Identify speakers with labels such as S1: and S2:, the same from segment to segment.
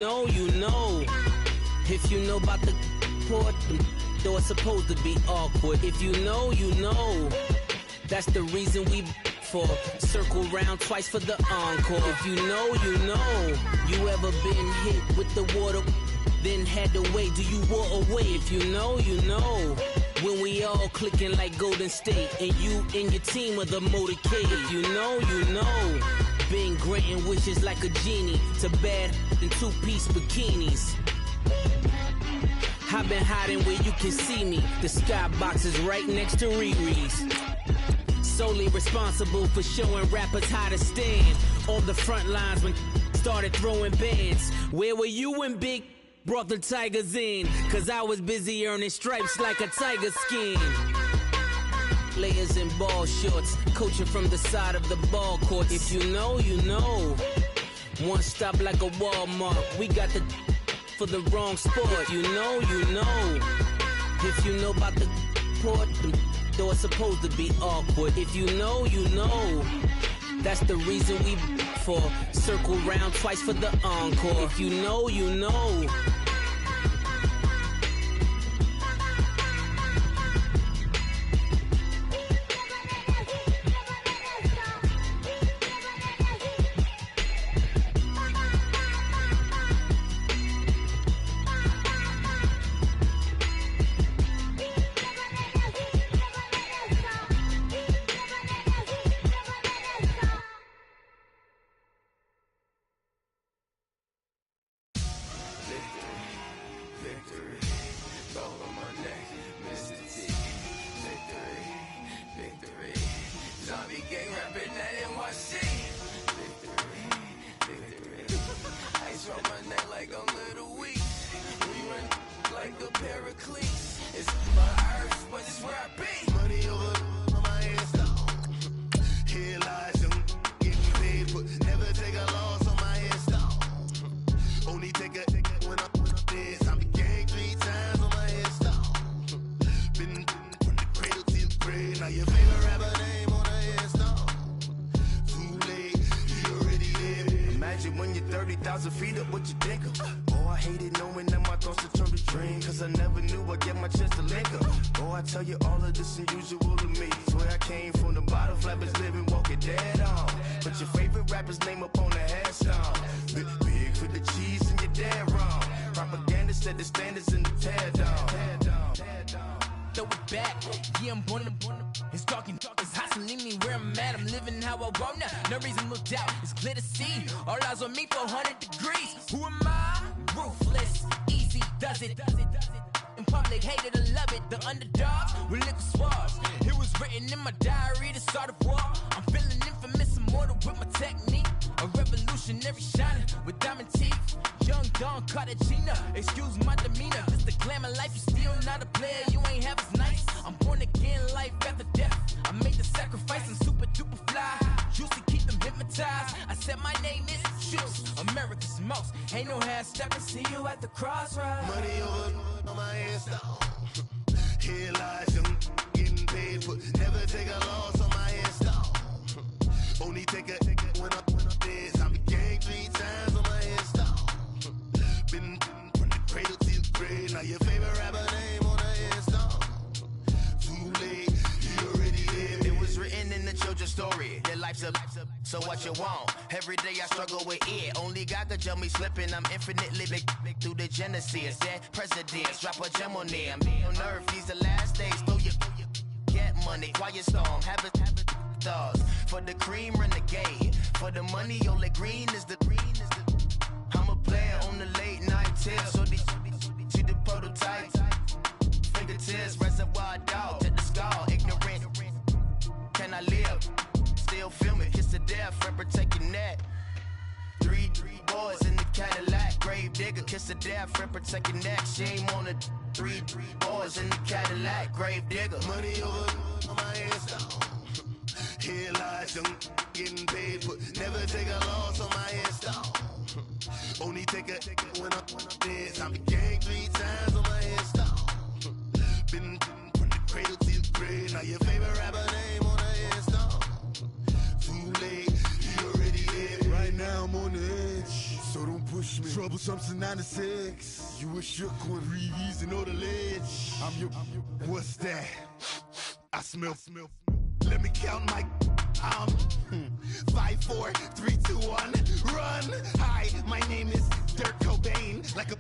S1: know, you know. If you know about the port, though it's supposed to be awkward. If you know, you know. That's the reason we for circle round twice for the encore. If you know, you know. You ever been hit with the water, then had to wait? Do you walk away? If you know, you know. When we all clicking like Golden State, and you and your team are the motorcade. If you know, you know. Been granting wishes like a genie to bad in two-piece bikinis. I've been hiding where you can see me. The skybox is right next to Riri's. Solely responsible for showing rappers how to stand on the front lines when started throwing bands. Where were you when Big brought the Tigers in? Cause I was busy earning stripes like a tiger skin. Players in ball shorts, coaching from the side of the ball court. If you know, you know. One stop like a Walmart. We got the for the wrong sport. You know, you know. If you know about the port, though it's supposed to be awkward. If you know, you know. That's the reason we for circle round twice for the encore. If you know, you know.
S2: So what you want? Every day I struggle with it. Only God could tell me slipping. I'm infinitely big through the genesis. Dead presidents, drop a gem on them. On earth, these the last days. Throw your get money, quiet storm. Have it thoughts. For the cream, renegade. For the money, only green is the I'm a player on the late night tip. So the prototype. Fingertips, reservoir dog. To the skull, ignorant. Can I live? Still filming, kiss to death, friend protecting that. Three boys in the Cadillac, grave digger, kiss to death, friend protecting that. Shame on the three boys in the Cadillac, grave digger. Money over on my hands down. Here lies young, getting paid, but never take a loss on my hands down. Only take a when I'm dead. I became 3 times on my hands down. Been from the cradle to the grave. Now your favorite rapper name on the hands down. Too late, you already here. Right now I'm on the edge.
S3: so don't push me. Troublesome to 96. You were shook when re-easing on the ledge. I'm your, what's that? I smell. Let me count my 5, 4, 3, 2, 1, run. Hi, my name is Dirk Cobain. Like a,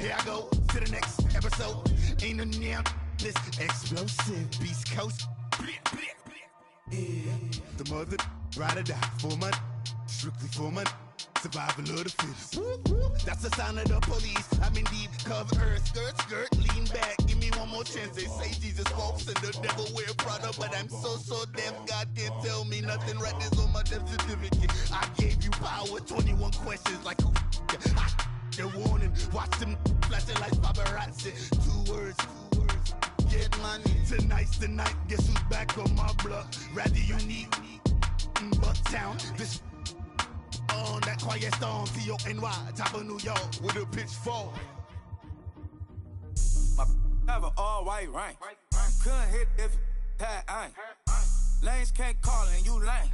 S3: here I go to the next episode. Ain't no damn this explosive Beast Coast. Yeah. The mother ride or die for my, strictly for my survival of the fittest. That's the sound of the police. I'm in deep cover, skirt, lean back. Give me one more chance. They say Jesus walks and the devil wear Prada, but I'm so deaf. God can't tell me nothing. Right there's on my death certificate. I gave you power. 21 questions like who? The warning. Watch them flashing like paparazzi. 2 words. Get money. Tonight's the night. Guess who's back on my block? Rather unique. Bucktown. This. On that quiet storm, T-O-N-Y, top of New York, with a pitchfork.
S4: My have an all-white rank. Couldn't hit if it had ain't. Lanes can't call and you lame.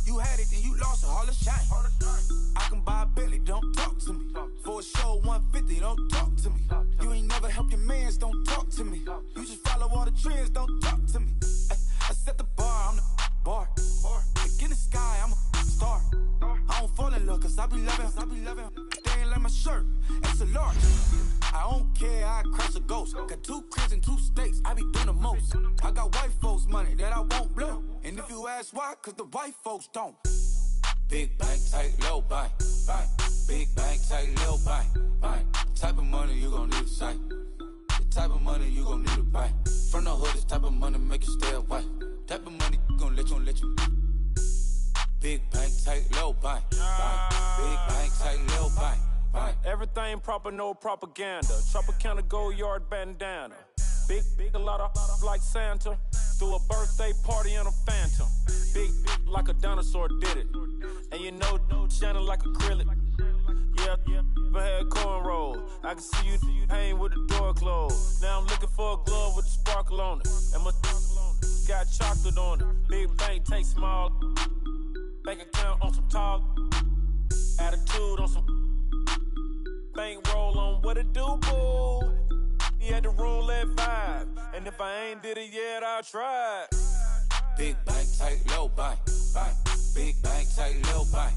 S4: You had it and you lost it, all the shame. I can buy a Billy, don't talk to me. For a show 150, don't talk to me. You ain't never help your mans, don't talk to me. You just follow all the trends, don't talk to me. I set the bar, I'm the bar. Look in the sky, I'm a star. I don't fall in love cause I be loving. They ain't like my shirt, it's a large. I don't care, I crush a ghost. Got 2 cribs in 2 states, I be doing the most. I got white folks money that I won't blow. And if you ask why, cause the white folks don't. Big bank, tight, low bank. Big bank, tight, low bank. Type of money you gon' need a sight. The type of money you gon' need to buy. From the hood, this type of money make you stay away. Type of money gon' let you. Big bank, tight, low bank. Big bank, tight, low bank.
S5: Everything proper, no propaganda. Tropicana gold yard bandana. Big, a lot of like Santa. Threw a birthday party in a phantom. Big like a dinosaur did it. And you know, shining like acrylic. Yeah, I had cornrows. I can see you hang with the door closed. Now I'm looking for a glove with a sparkle on it. And my got chocolate on it. Big bank, take small. Bank account on some talk. Attitude on some. Bank roll on what it do, boo. He had the roulette vibe. And if I ain't did it yet, I'll try.
S4: Big bank, tight, low bank. Big bank, tight, low bank.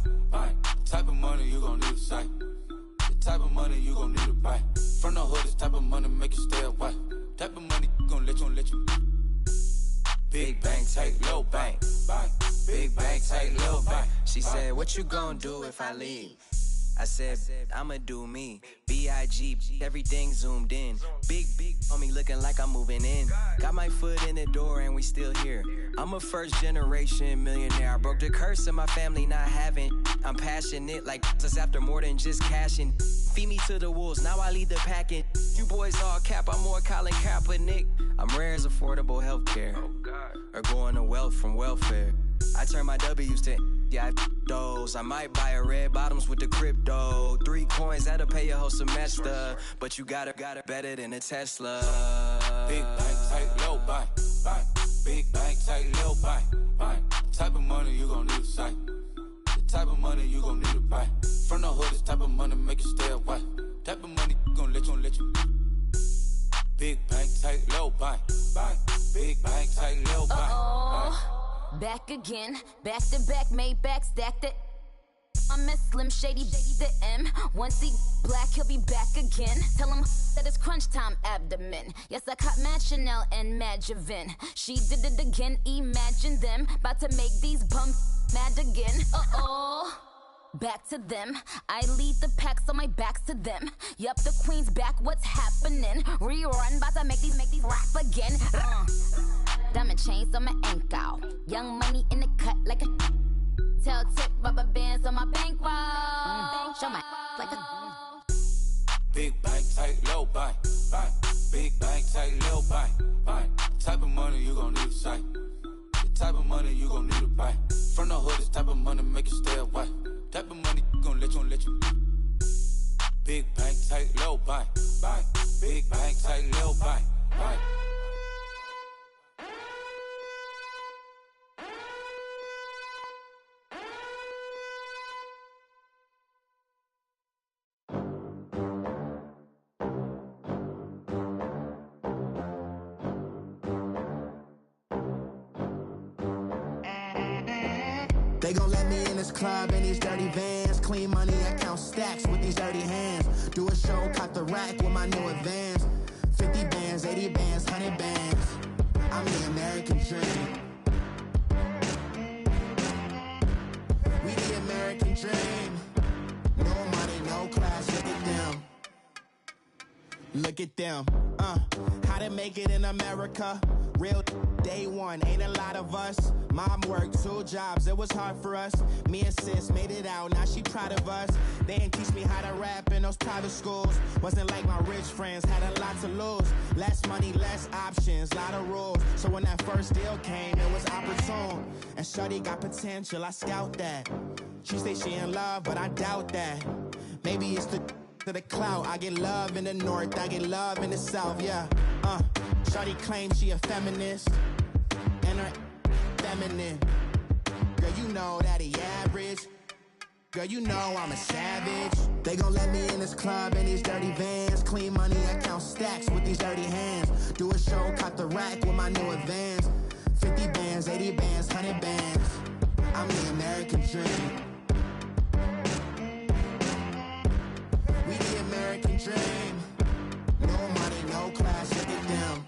S4: Type of money you gon' need a sight. The type of money you gon' need to buy. From the hood, this type of money make you stay away. Type of money gon' let you. Big bank, tight, low bank. Big bank, tight, low bank.
S6: She said, what you gon' do if I leave? I said, I'ma do me. B.I.G. Everything zoomed in. Big on me looking like I'm moving in. Got my foot in the door and we still here. I'm a first generation millionaire. I broke the curse of my family not having. I'm passionate like us after more than just cashing. Feed me to the wolves, now I lead the packing. You boys all cap, I'm more Colin Kaepernick. I'm rare as affordable healthcare. Or going to wealth from welfare. I turn my W's to those. I might buy a red bottoms with the crypto. 3 coins that'll pay your whole semester. But you gotta better than a Tesla.
S4: Big bank, tight, low bank. Big bank, tight, low bank. Type of money you gon' need a sight. The type of money you gon' need to buy. From the hood, this type of money make you stay away. Type of money gon' let you. Big bank, tight, low bank. Big bank, tight, low bank.
S7: Back again, back to back, made back, stacked it. I'm a Slim Shady, the M. Once he black, he'll be back again. Tell him that it's crunch time abdomen. Yes, I caught Mad Chanel and Mad Javin. She did it again, imagine them. About to make these bums mad again. Back to them. I lead the pack, so my back's to them. Yup, the queen's back, what's happening? Rerun, about to make these rap again. Diamond chains on my ankle. Young money in the cut like a tail tip, rubber bands on my bankroll. Show my like a
S4: Big bank, tight, low bank. Big bank, tight, low bank. Type of money you gon' need a sight. The type of money you gon' need to buy. From the hood, this type of money make you stay away. Type of money gon' let you. Big bank, tight, low bank. Big bank, tight, low bank.
S8: They gon' let me in this club in these dirty vans. Clean money, I count stacks with these dirty hands. Do a show, caught the rack with my new advance. 50 bands, 80 bands, 100 bands. I'm the American dream. We the American dream. No money, no class, look at them. Look at them, how to make it in America. Real day one, ain't a lot of us. Mom worked 2 jobs, it was hard for us. Me and sis made it out, now she proud of us. They didn't teach me how to rap in those private schools. Wasn't like my rich friends, had a lot to lose. Less money, less options, lot of rules. So when that first deal came, it was opportune. And shorty got potential, I scout that. She say she in love, but I doubt that. Maybe it's to the clout. I get love in the north, I get love in the south, yeah. Shorty claims she a feminist, and her feminine. Girl, you know that he average. Girl, you know I'm a savage. They gon' let me in this club in these dirty vans. Clean money, I count stacks with these dirty hands. Do a show, caught the rack with my new advance. 50 bands, 80 bands, 100 bands. I'm the American dream. We the American dream. No money, no class, look at them.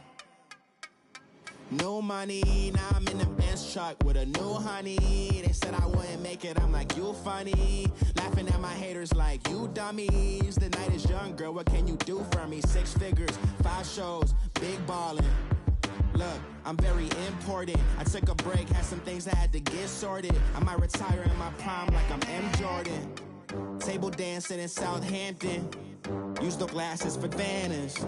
S8: No money, now I'm in the Benz truck with a new honey. They said I wouldn't make it, I'm like, you funny. Laughing at my haters like, you dummies. The night is young, girl, what can you do for me? 6 figures, 5 shows, big ballin'. Look, I'm very important. I took a break, had some things I had to get sorted. I might retire in my prime like I'm M. Jordan. Table dancing in Southampton. Use the glasses for banners.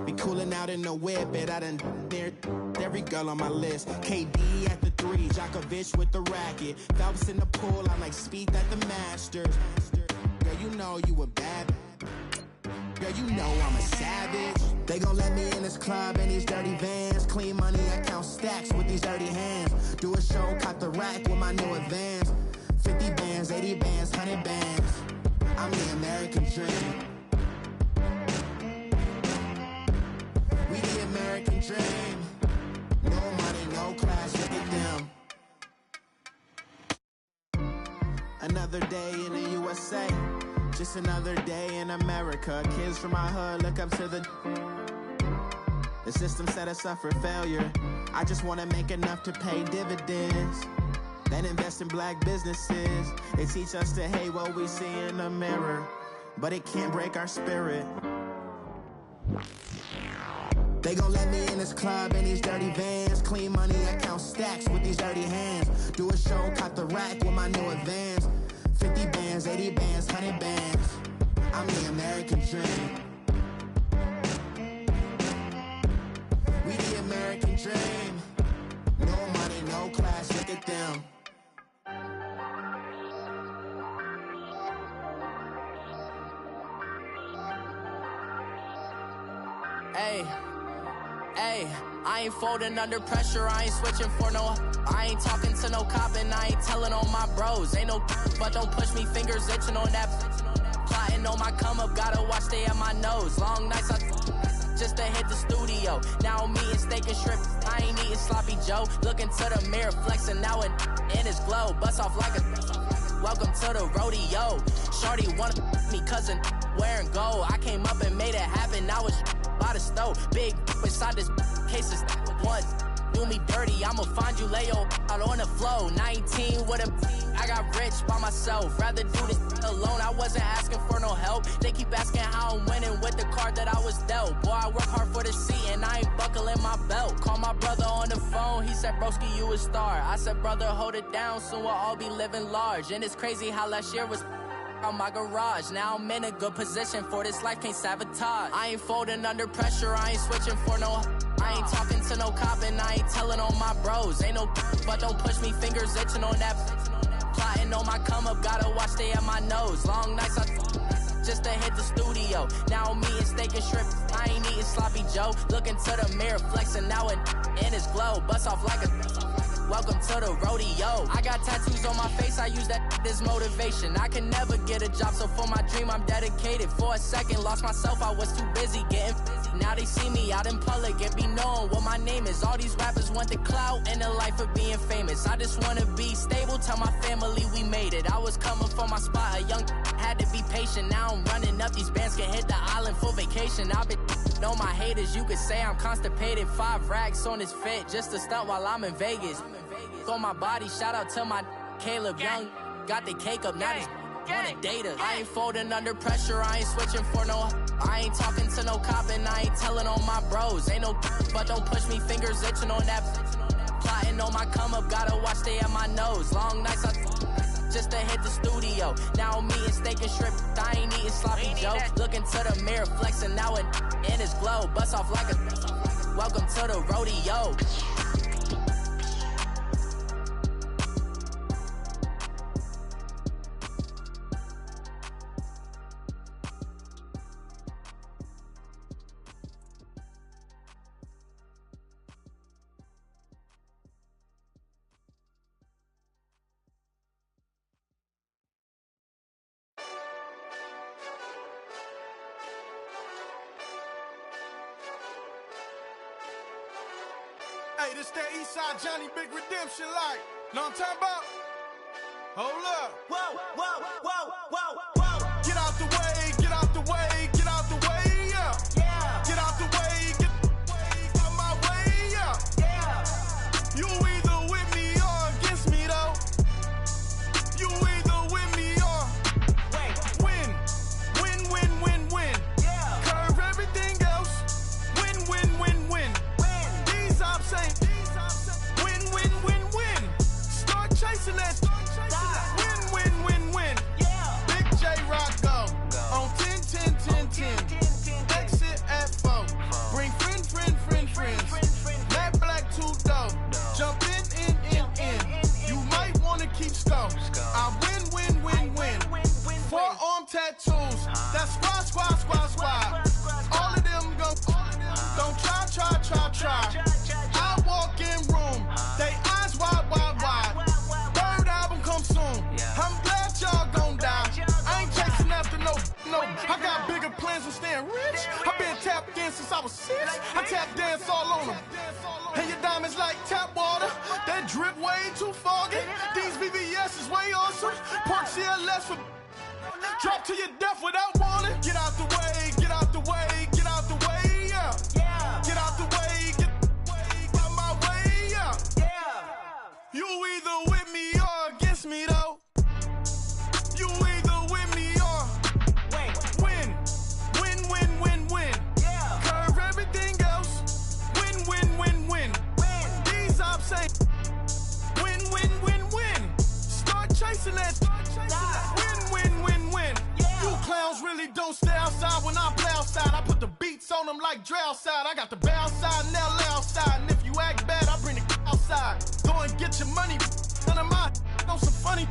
S8: Be coolin' out in the whip, but I done near every girl on my list. KD at the 3, Djokovic with the racket. Phelps in the pool, I'm like Speed at the Masters. Girl, you know you a bad. Girl, you know I'm a savage. They gon' let me in this club in these dirty vans. Clean money, I count stacks with these dirty hands. Do a show, caught the rack with my new advance. 50 bands, 80 bands, 100 bands. I'm the American dream. We the American dream. No money, no class, look at them. Another day in the USA. Just another day in America. Kids from my hood look up to the system set us up for failure. I just wanna make enough to pay dividends. Then invest in black businesses. They teach us to hate what we see in the mirror, but it can't break our spirit. They gon' let me in this club in these dirty vans. Clean money, I count stacks with these dirty hands. Do a show, caught the rack with my new advance. 50 bands, 80 bands, 100 bands. I'm the American dream. We the American dream. No money, no class, look at them.
S9: Hey, I ain't folding under pressure, I ain't switching for no. I ain't talking to no cop and I ain't telling on my bros. Ain't no but don't push me, fingers itching on that. Plotting on my come up, gotta watch stay at my nose. Long nights just to hit the studio. Now I'm eating steak and shrimp, I ain't eating sloppy Joe. Looking to the mirror, flexing now and in his glow. Bust off like a welcome to the rodeo. Shorty wanna me cousin wearing gold. I came up and made it happen, I was by the stove. Big inside this cases one do me dirty, I'ma find you lay out on the floor. 19 with a I got rich by myself, rather do this alone. I wasn't asking for no help, they keep asking how I'm winning with the card that I was dealt. Boy, I work hard for the seat and I ain't buckling my belt. Call my brother on the phone, he said broski you a star. I said brother hold it down, soon we'll all be living large. And it's crazy how last year was on my garage. Now I'm in a good position for this life, can't sabotage. I ain't folding under pressure, I ain't switching for no. I ain't talking to no cop and I ain't telling on my bros. Ain't no but don't push me, fingers itching on that. Plotting on my come up, gotta watch stay at my nose. Long nights just to hit the studio. Now I'm eating steak and shrimp, I ain't eating sloppy Joe. Looking to the mirror, flexing now and in his glow. Bust off like a welcome to the rodeo. I got tattoos on my face, I use that this motivation. I can never get a job, so for my dream I'm dedicated. For a second, lost myself, I was too busy getting busy. Now they see me out in public and be knowing what my name is. All these rappers want the clout and the life of being famous. I just wanna be stable, tell my family we made it. I was coming for my spot, a young had to be patient. Now I'm running up, these bands can hit the island for vacation. I've been on my haters, you could say I'm constipated. 5 racks on his fit, just to stunt while I'm in Vegas. On my body, shout out to my Caleb Young. Got the cake up, now these wanna date us. I ain't folding under pressure, I ain't switching for no. I ain't talking to no cop and I ain't telling on my bros. Ain't no but don't push me, fingers itching on that. Plotting on my come up, gotta watch stay at my nose. Long nights I just to hit the studio. Now I'm eating steak and shrimp, I ain't eating sloppy joe. Looking to the mirror, flexing now and in his glow. Bust off like a welcome to the rodeo.
S10: Hey, this that Eastside Johnny Big Redemption like. Know what I'm talking about? Hold up.
S8: Whoa, whoa, whoa, whoa, whoa.
S10: Get out the way, get out the way, get out the way, yeah.
S8: Yeah.
S10: Get out the way, get out my way, yeah.
S8: Yeah.
S10: You either with me or against me, though. You either with me or win. Win, win, win, win.
S8: Yeah.
S10: Curve everything else. Win, win, win, win. These ops ain't win, win, win, win. Start chasing that. Win, win, win, win.
S8: Yeah.
S10: Big J Rock go on 10, 10, 10, 10. Exit at 4. Bring friends. Matt Black 2 dope. Jump in. You might wanna keep scope. I win. Forearm tattoos. That's squad. All of them go. Don't try. I walk in room. They eyes wide. Third album come soon. I'm glad y'all gon' die. I ain't chasing after no. I got bigger plans than staying rich. I been tapped in since I was 6. I tap dance all on them. And your diamonds like tap water. That drip way too foggy. These VVS is way awesome. Park CLS for drop to your death without warning. Get out the way, yeah. Get out the way, get out my way, yeah. You either with me or against me, though. You either with me or win. Curve everything else. Win. These ops ain't win. Start chasing that. Win. You clowns really don't stay outside when I play outside. I put the beats on them like Dre outside. I got the bow side and LA outside. And if you act bad, I bring the outside. Go and get your money. None of my know some funny.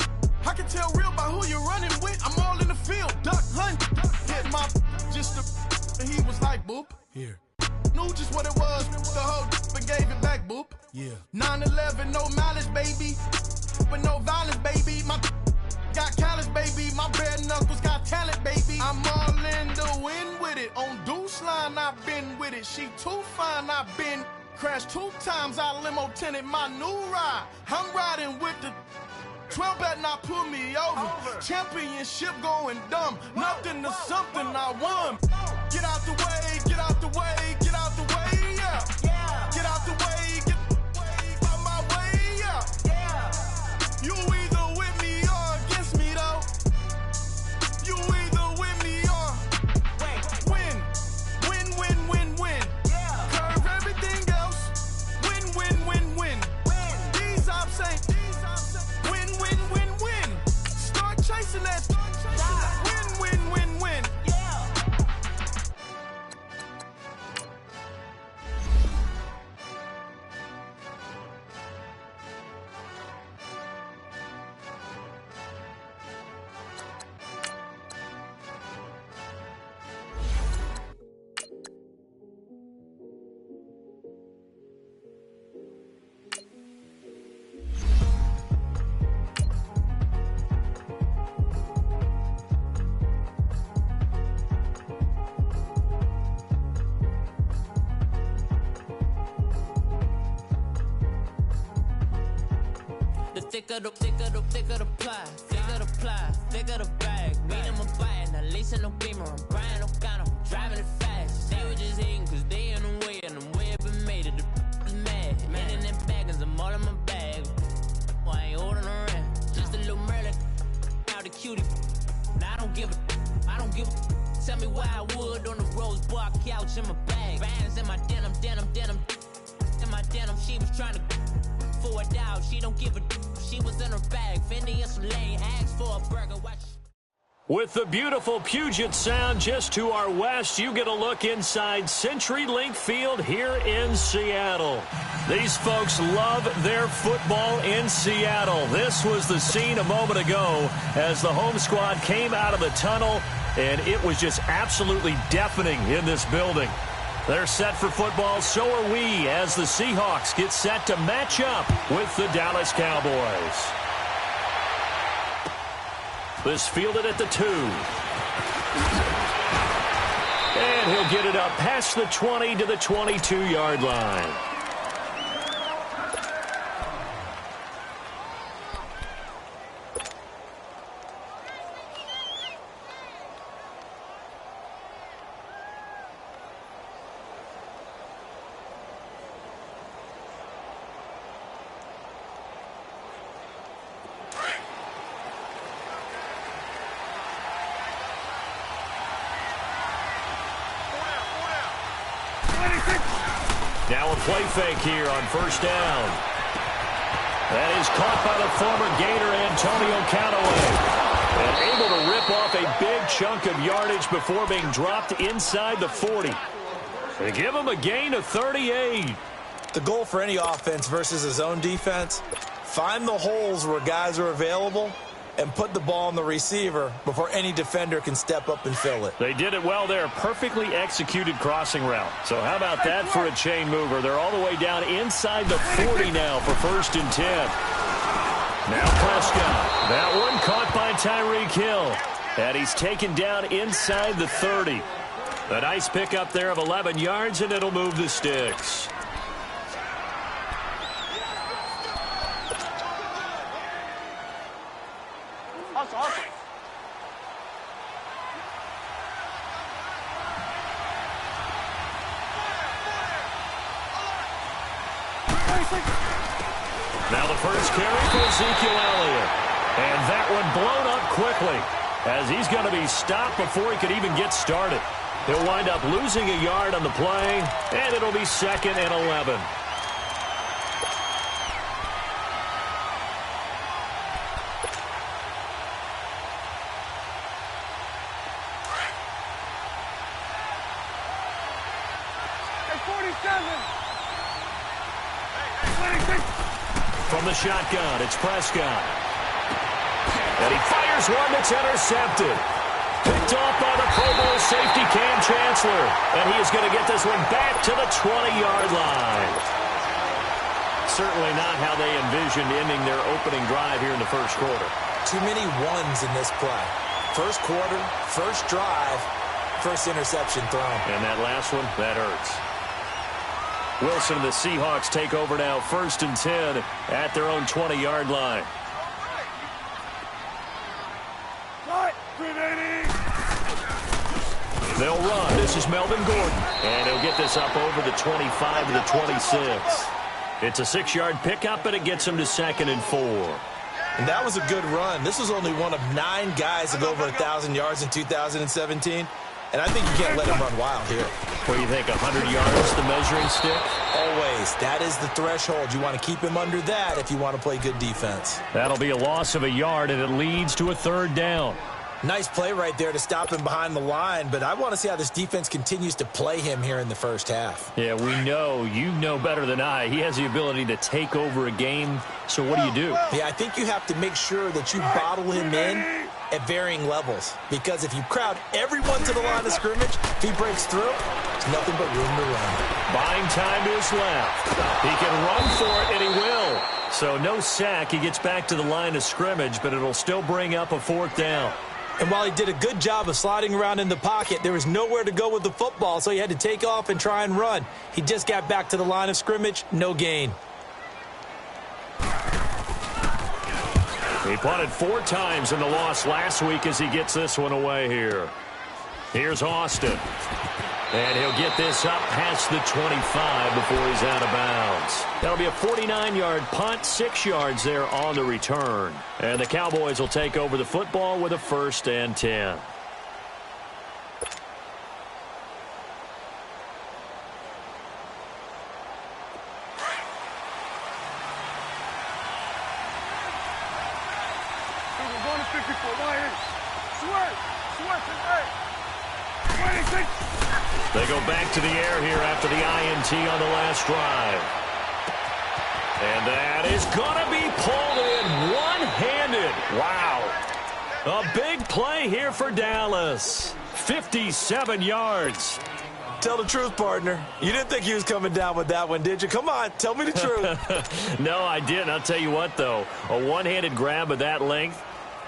S10: I can tell real by who you're running with. I'm all in the field, duck hunt. Hit my just and he was like, boop. Here. Knew just what it was. The whole and gave it back, boop. Yeah. 9/11, no mileage, baby. But no violence, baby. My got callous, baby. My bare knuckles got talent, baby. I'm all in the wind with it. On Deuce Line, I've been with it. She too fine, I've been crashed 2 times. I limo tinted my new ride. I'm riding with the 12 better not pull me over. Championship going dumb. Nothing to something I won. Get out the way, yeah. Get out the way, get out my way, yeah. You either with me or against me, though. You either with me or win. Curve everything else. Win. These ops ain't win. Start chasing that. Win.
S1: thicker the pie, thicker the ply, thicker the bag. Mean I'm a buyer, now leasing no beamer. I'm Brian O'Connor, I'm driving it fast. They were just hating cause they in the way, and the way I've been made it. The is mad. Man in them baggins, I'm all in my bag. I ain't holding around. Just a little Merlin, out the cutie. Now I don't give a. Tell me why I would on the rose bar couch in my bag. Bands in my denim. In my denim, she was trying to for it out. She don't give a. She was in her bag. Fendi and some lane. Asked for a burger. Watch.
S11: With the beautiful Puget Sound just to our west, you get a look inside CenturyLink Field here in Seattle. These folks love their football in Seattle. This was the scene a moment ago as the home squad came out of the tunnel, and it was just absolutely deafening in this building. They're set for football, so are we, as the Seahawks get set to match up with the Dallas Cowboys. This fielded at the 2. And he'll get it up past the 20 to the 22-yard line. Now a play fake here on first down. That is caught by the former Gator Antonio Callaway. And able to rip off a big chunk of yardage before being dropped inside the 40. They give him a gain of 38.
S12: The goal for any offense versus a zone defense, find the holes where guys are available and put the ball on the receiver before any defender can step up and fill it.
S11: They did it well there. Perfectly executed crossing route. So how about that for a chain mover? They're all the way down inside the 40 now for 1st and 10. Now Prescott. That one caught by Tyreek Hill. And he's taken down inside the 30. A nice pickup there of 11 yards, and it'll move the sticks. Now the first carry for Ezekiel Elliott. And that one blown up quickly as he's going to be stopped before he could even get started. He'll wind up losing a yard on the play, and it'll be 2nd and 11. From the shotgun, it's Prescott. And he fires one that's intercepted. Picked off by the Pro Bowl safety Cam Chancellor. And he is going to get this one back to the 20-yard line. Certainly not how they envisioned ending their opening drive here in the first quarter.
S12: Too many ones in this play. First quarter, first drive, first interception thrown.
S11: And that last one, that hurts. Wilson and the Seahawks take over now, 1st and 10 at their own 20-yard line. They'll run. This is Melvin Gordon. And he'll get this up over the 25 to the 26. It's a 6-yard pickup, and it gets him to 2nd and 4.
S12: And that was a good run. This was only one of 9 guys to go over 1,000 yards in 2017. And I think you can't let him run wild here.
S11: What do you think, 100 yards, the measuring stick?
S12: Always. That is the threshold. You want to keep him under that if you want to play good defense.
S11: That'll be a loss of a yard, and it leads to a 3rd down.
S12: Nice play right there to stop him behind the line, but I want to see how this defense continues to play him here in the first half.
S11: Yeah, we know. You know better than I. He has the ability to take over a game, so what do?
S12: Yeah, I think you have to make sure that you bottle him in at varying levels, because if you crowd everyone to the line of scrimmage, if he breaks through, there's nothing but room to run.
S11: Buying time to his left. He can run for it, and he will. So no sack. He gets back to the line of scrimmage, but it'll still bring up a 4th down.
S12: And while he did a good job of sliding around in the pocket, there was nowhere to go with the football, so he had to take off and try and run. He just got back to the line of scrimmage, no gain.
S11: He punted 4 times in the loss last week as he gets this one away here. Here's Austin. And he'll get this up past the 25 before he's out of bounds. That'll be a 49-yard punt, 6 yards there on the return. And the Cowboys will take over the football with a 1st and 10. They go back to the air here after the INT on the last drive. And that is going to be pulled in one-handed. Wow. A big play here for Dallas. 57 yards.
S12: Tell the truth, partner. You didn't think he was coming down with that one, did you? Come on, tell me the truth.
S11: No, I didn't. I'll tell you what, though. A one-handed grab of that length.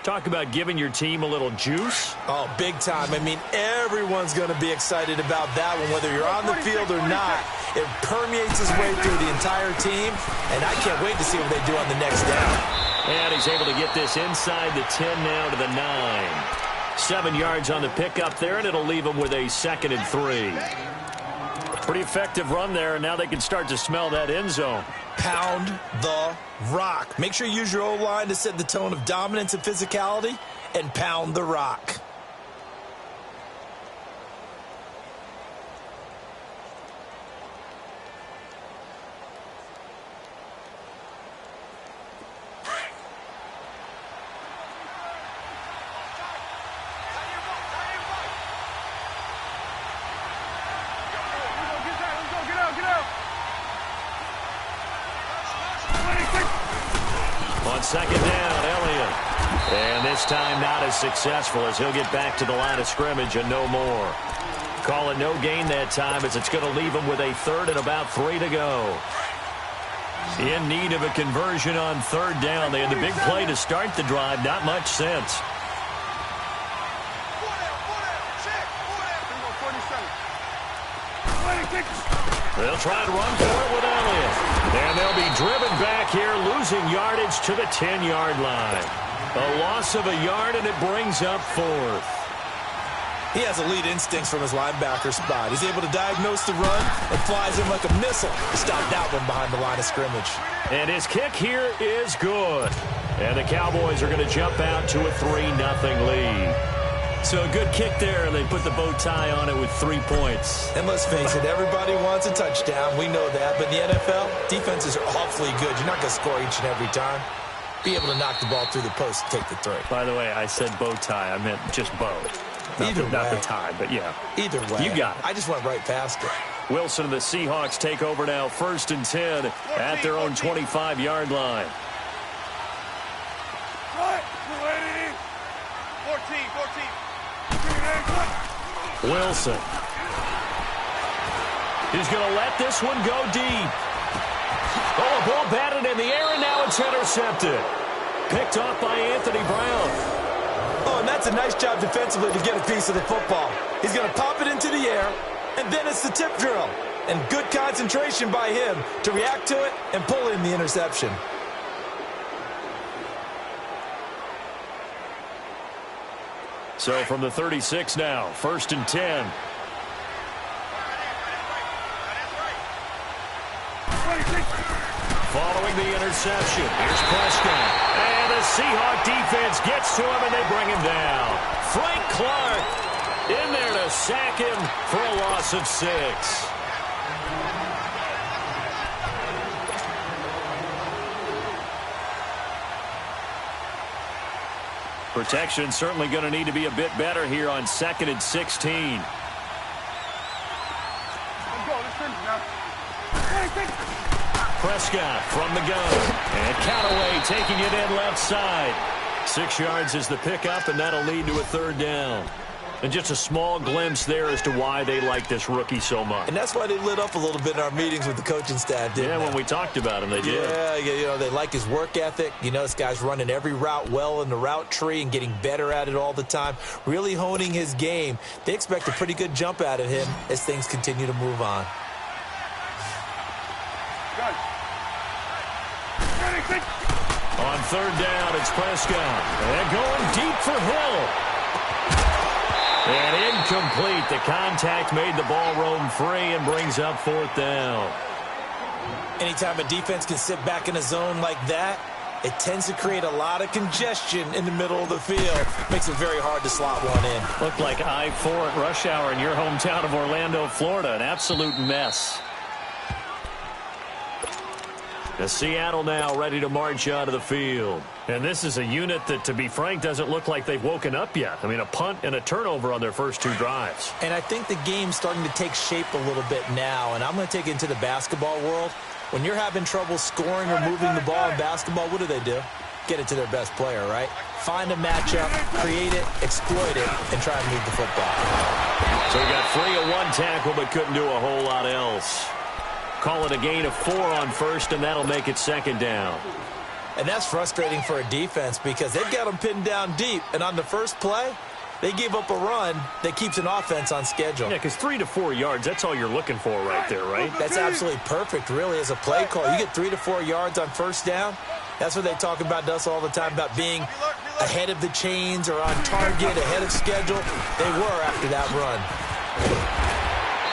S11: Talk about giving your team a little juice.
S12: Oh, big time. I mean, everyone's going to be excited about that one, whether you're on the field or not. It permeates his way through the entire team, and I can't wait to see what they do on the next down.
S11: And he's able to get this inside the 10 now to the 9. 7 yards on the pickup there, and it'll leave him with a 2nd and 3. Pretty effective run there, and now they can start to smell that end zone.
S12: Pound the rock. Make sure you use your O-line to set the tone of dominance and physicality, and pound the rock.
S11: On 2nd down, Elliott. And this time not as successful as he'll get back to the line of scrimmage and no more. Call it no gain that time as it's going to leave him with a 3rd and about 3 to go. In need of a conversion on 3rd down. They had the big play to start the drive. Not much sense. They'll try to run for it with Elliott. And they'll be driven back here, losing yardage to the 10-yard line. A loss of a yard, and it brings up 4th.
S12: He has elite instincts from his linebacker spot. He's able to diagnose the run and flies in like a missile to stop that one behind the line of scrimmage.
S11: And his kick here is good. And the Cowboys are going to jump out to a 3-0 lead. So a good kick there, and they put the bow tie on it with 3 points.
S12: And let's face it, everybody wants a touchdown. We know that. But in the NFL, defenses are awfully good. You're not going to score each and every time. Be able to knock the ball through the post and take the 3.
S11: By the way, I said bow tie. I meant just bow. Not the tie, but yeah.
S12: Either way.
S11: You got it.
S12: I just went right past it.
S11: Wilson and the Seahawks take over now, 1st and 10 at their own 25-yard line.
S10: 14.
S11: Wilson. He's going to let this one go deep. Oh, a ball batted in the air, and now it's intercepted. Picked off by Anthony Brown.
S12: Oh, and that's a nice job defensively to get a piece of the football. He's going to pop it into the air, and then it's the tip drill. And good concentration by him to react to it and pull in the interception.
S11: So from the 36 now, 1st and 10. Following the interception, here's Prescott. And the Seahawk defense gets to him, and they bring him down. Frank Clark in there to sack him for a loss of 6. Protection certainly going to need to be a bit better here on 2nd and 16. Prescott from the gun. And Callaway taking it in left side. 6 yards is the pickup, and that'll lead to a 3rd down. And just a small glimpse there as to why they like this rookie so much.
S12: And that's why they lit up a little bit in our meetings with the coaching staff, didn't they?
S11: When we talked about him, they did.
S12: Yeah, you know, they like his work ethic. You know, this guy's running every route well in the route tree and getting better at it all the time, really honing his game. They expect a pretty good jump out of him as things continue to move on.
S11: On third down, it's Prescott. And going deep for Hill. And incomplete. The contact made the ball roam free and brings up fourth down.
S12: Anytime a defense can sit back in a zone like that, it tends to create a lot of congestion in the middle of the field. Makes it very hard to slot one in.
S11: Looked like I-4 at rush hour in your hometown of Orlando, Florida. An absolute mess. The Seattle now ready to march out of the field. And this is a unit that, to be frank, doesn't look like they've woken up yet. I mean, a punt and a turnover on their first two drives.
S12: And I think the game's starting to take shape a little bit now. And I'm going to take it into the basketball world. When you're having trouble scoring or moving the ball in basketball, what do? Get it to their best player, right? Find a matchup, create it, exploit it, and try and move the football.
S11: So he got free of one tackle but couldn't do a whole lot else. Call it a gain of 4 on first, and that'll make it second down.
S12: And that's frustrating for a defense because they've got them pinned down deep. And on the first play, they gave up a run that keeps an offense on schedule.
S11: Yeah, because 3 to 4 yards, that's all you're looking for right there, right?
S12: That's absolutely perfect, really, as a play call. You get 3 to 4 yards on first down. That's what they talk about us all the time, about being ahead of the chains or on target, ahead of schedule. They were after that run.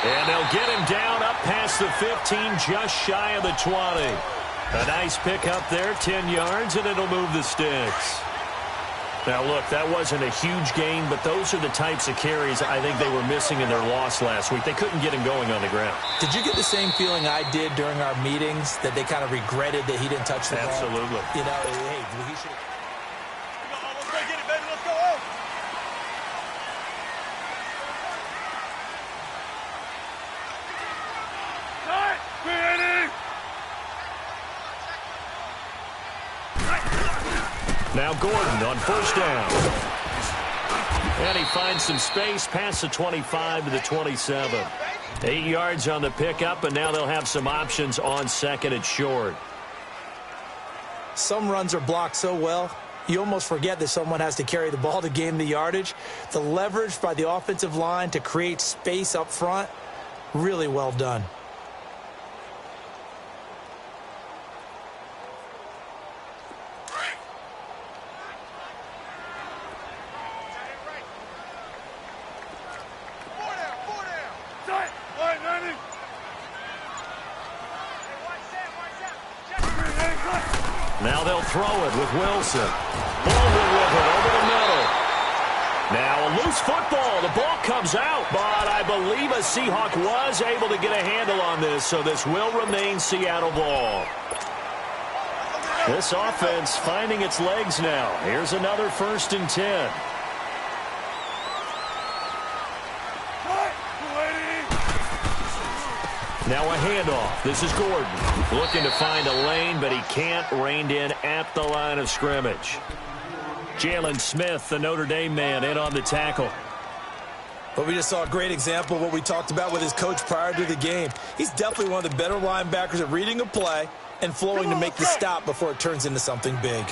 S11: And they'll get him down up past the 15, just shy of the 20. A nice pick up there, 10 yards, and it'll move the sticks. Now, look, that wasn't a huge gain, but those are the types of carries I think they were missing in their loss last week. They couldn't get him going on the ground.
S12: Did you get the same feeling I did during our meetings, that they kind of regretted that he didn't touch the ball?
S11: Absolutely.
S12: You know, hey, he should.
S10: Let's go get it, baby. Let's go.
S11: Now Gordon on first down. And he finds some space past the 25 to the 27. 8 yards on the pickup, and now they'll have some options on second and short.
S12: Some runs are blocked so well, you almost forget that someone has to carry the ball to gain the yardage. The leverage by the offensive line to create space up front, really well done.
S11: Now they'll throw it with Wilson. Baldwin with it over the middle. Now a loose football. The ball comes out, but I believe a Seahawk was able to get a handle on this, so this will remain Seattle ball. This offense finding its legs now. Here's another 1st and 10. Now a handoff. This is Gordon looking to find a lane, but he can't. Reined in at the line of scrimmage. Jalen Smith, the Notre Dame man, in on the tackle.
S12: But we just saw a great example of what we talked about with his coach prior to the game. He's definitely one of the better linebackers at reading a play and flowing to make the stop before it turns into something big.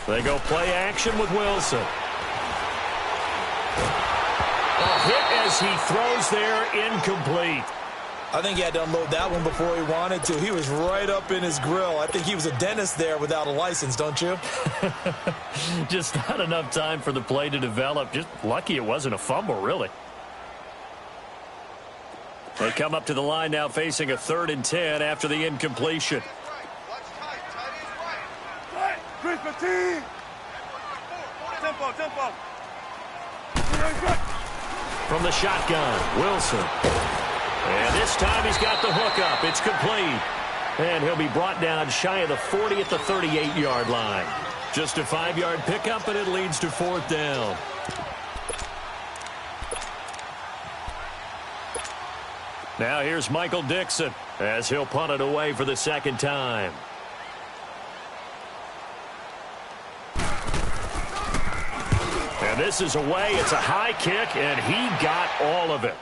S11: They go play action with Wilson. A hit as he throws there, incomplete.
S12: I think he had to unload that one before he wanted to. He was right up in his grill. I think he was a dentist there without a license, don't you?
S11: Just not enough time for the play to develop. Just lucky it wasn't a fumble, really. They come up to the line now facing a 3rd and 10 after the incompletion. From the shotgun, Wilson. And this time he's got the hook up. It's complete. And he'll be brought down shy of the 40 at the 38-yard line. Just a 5-yard pickup, and it leads to 4th down. Now here's Michael Dixon as he'll punt it away for the 2nd time. And this is away. It's a high kick, and he got all of it.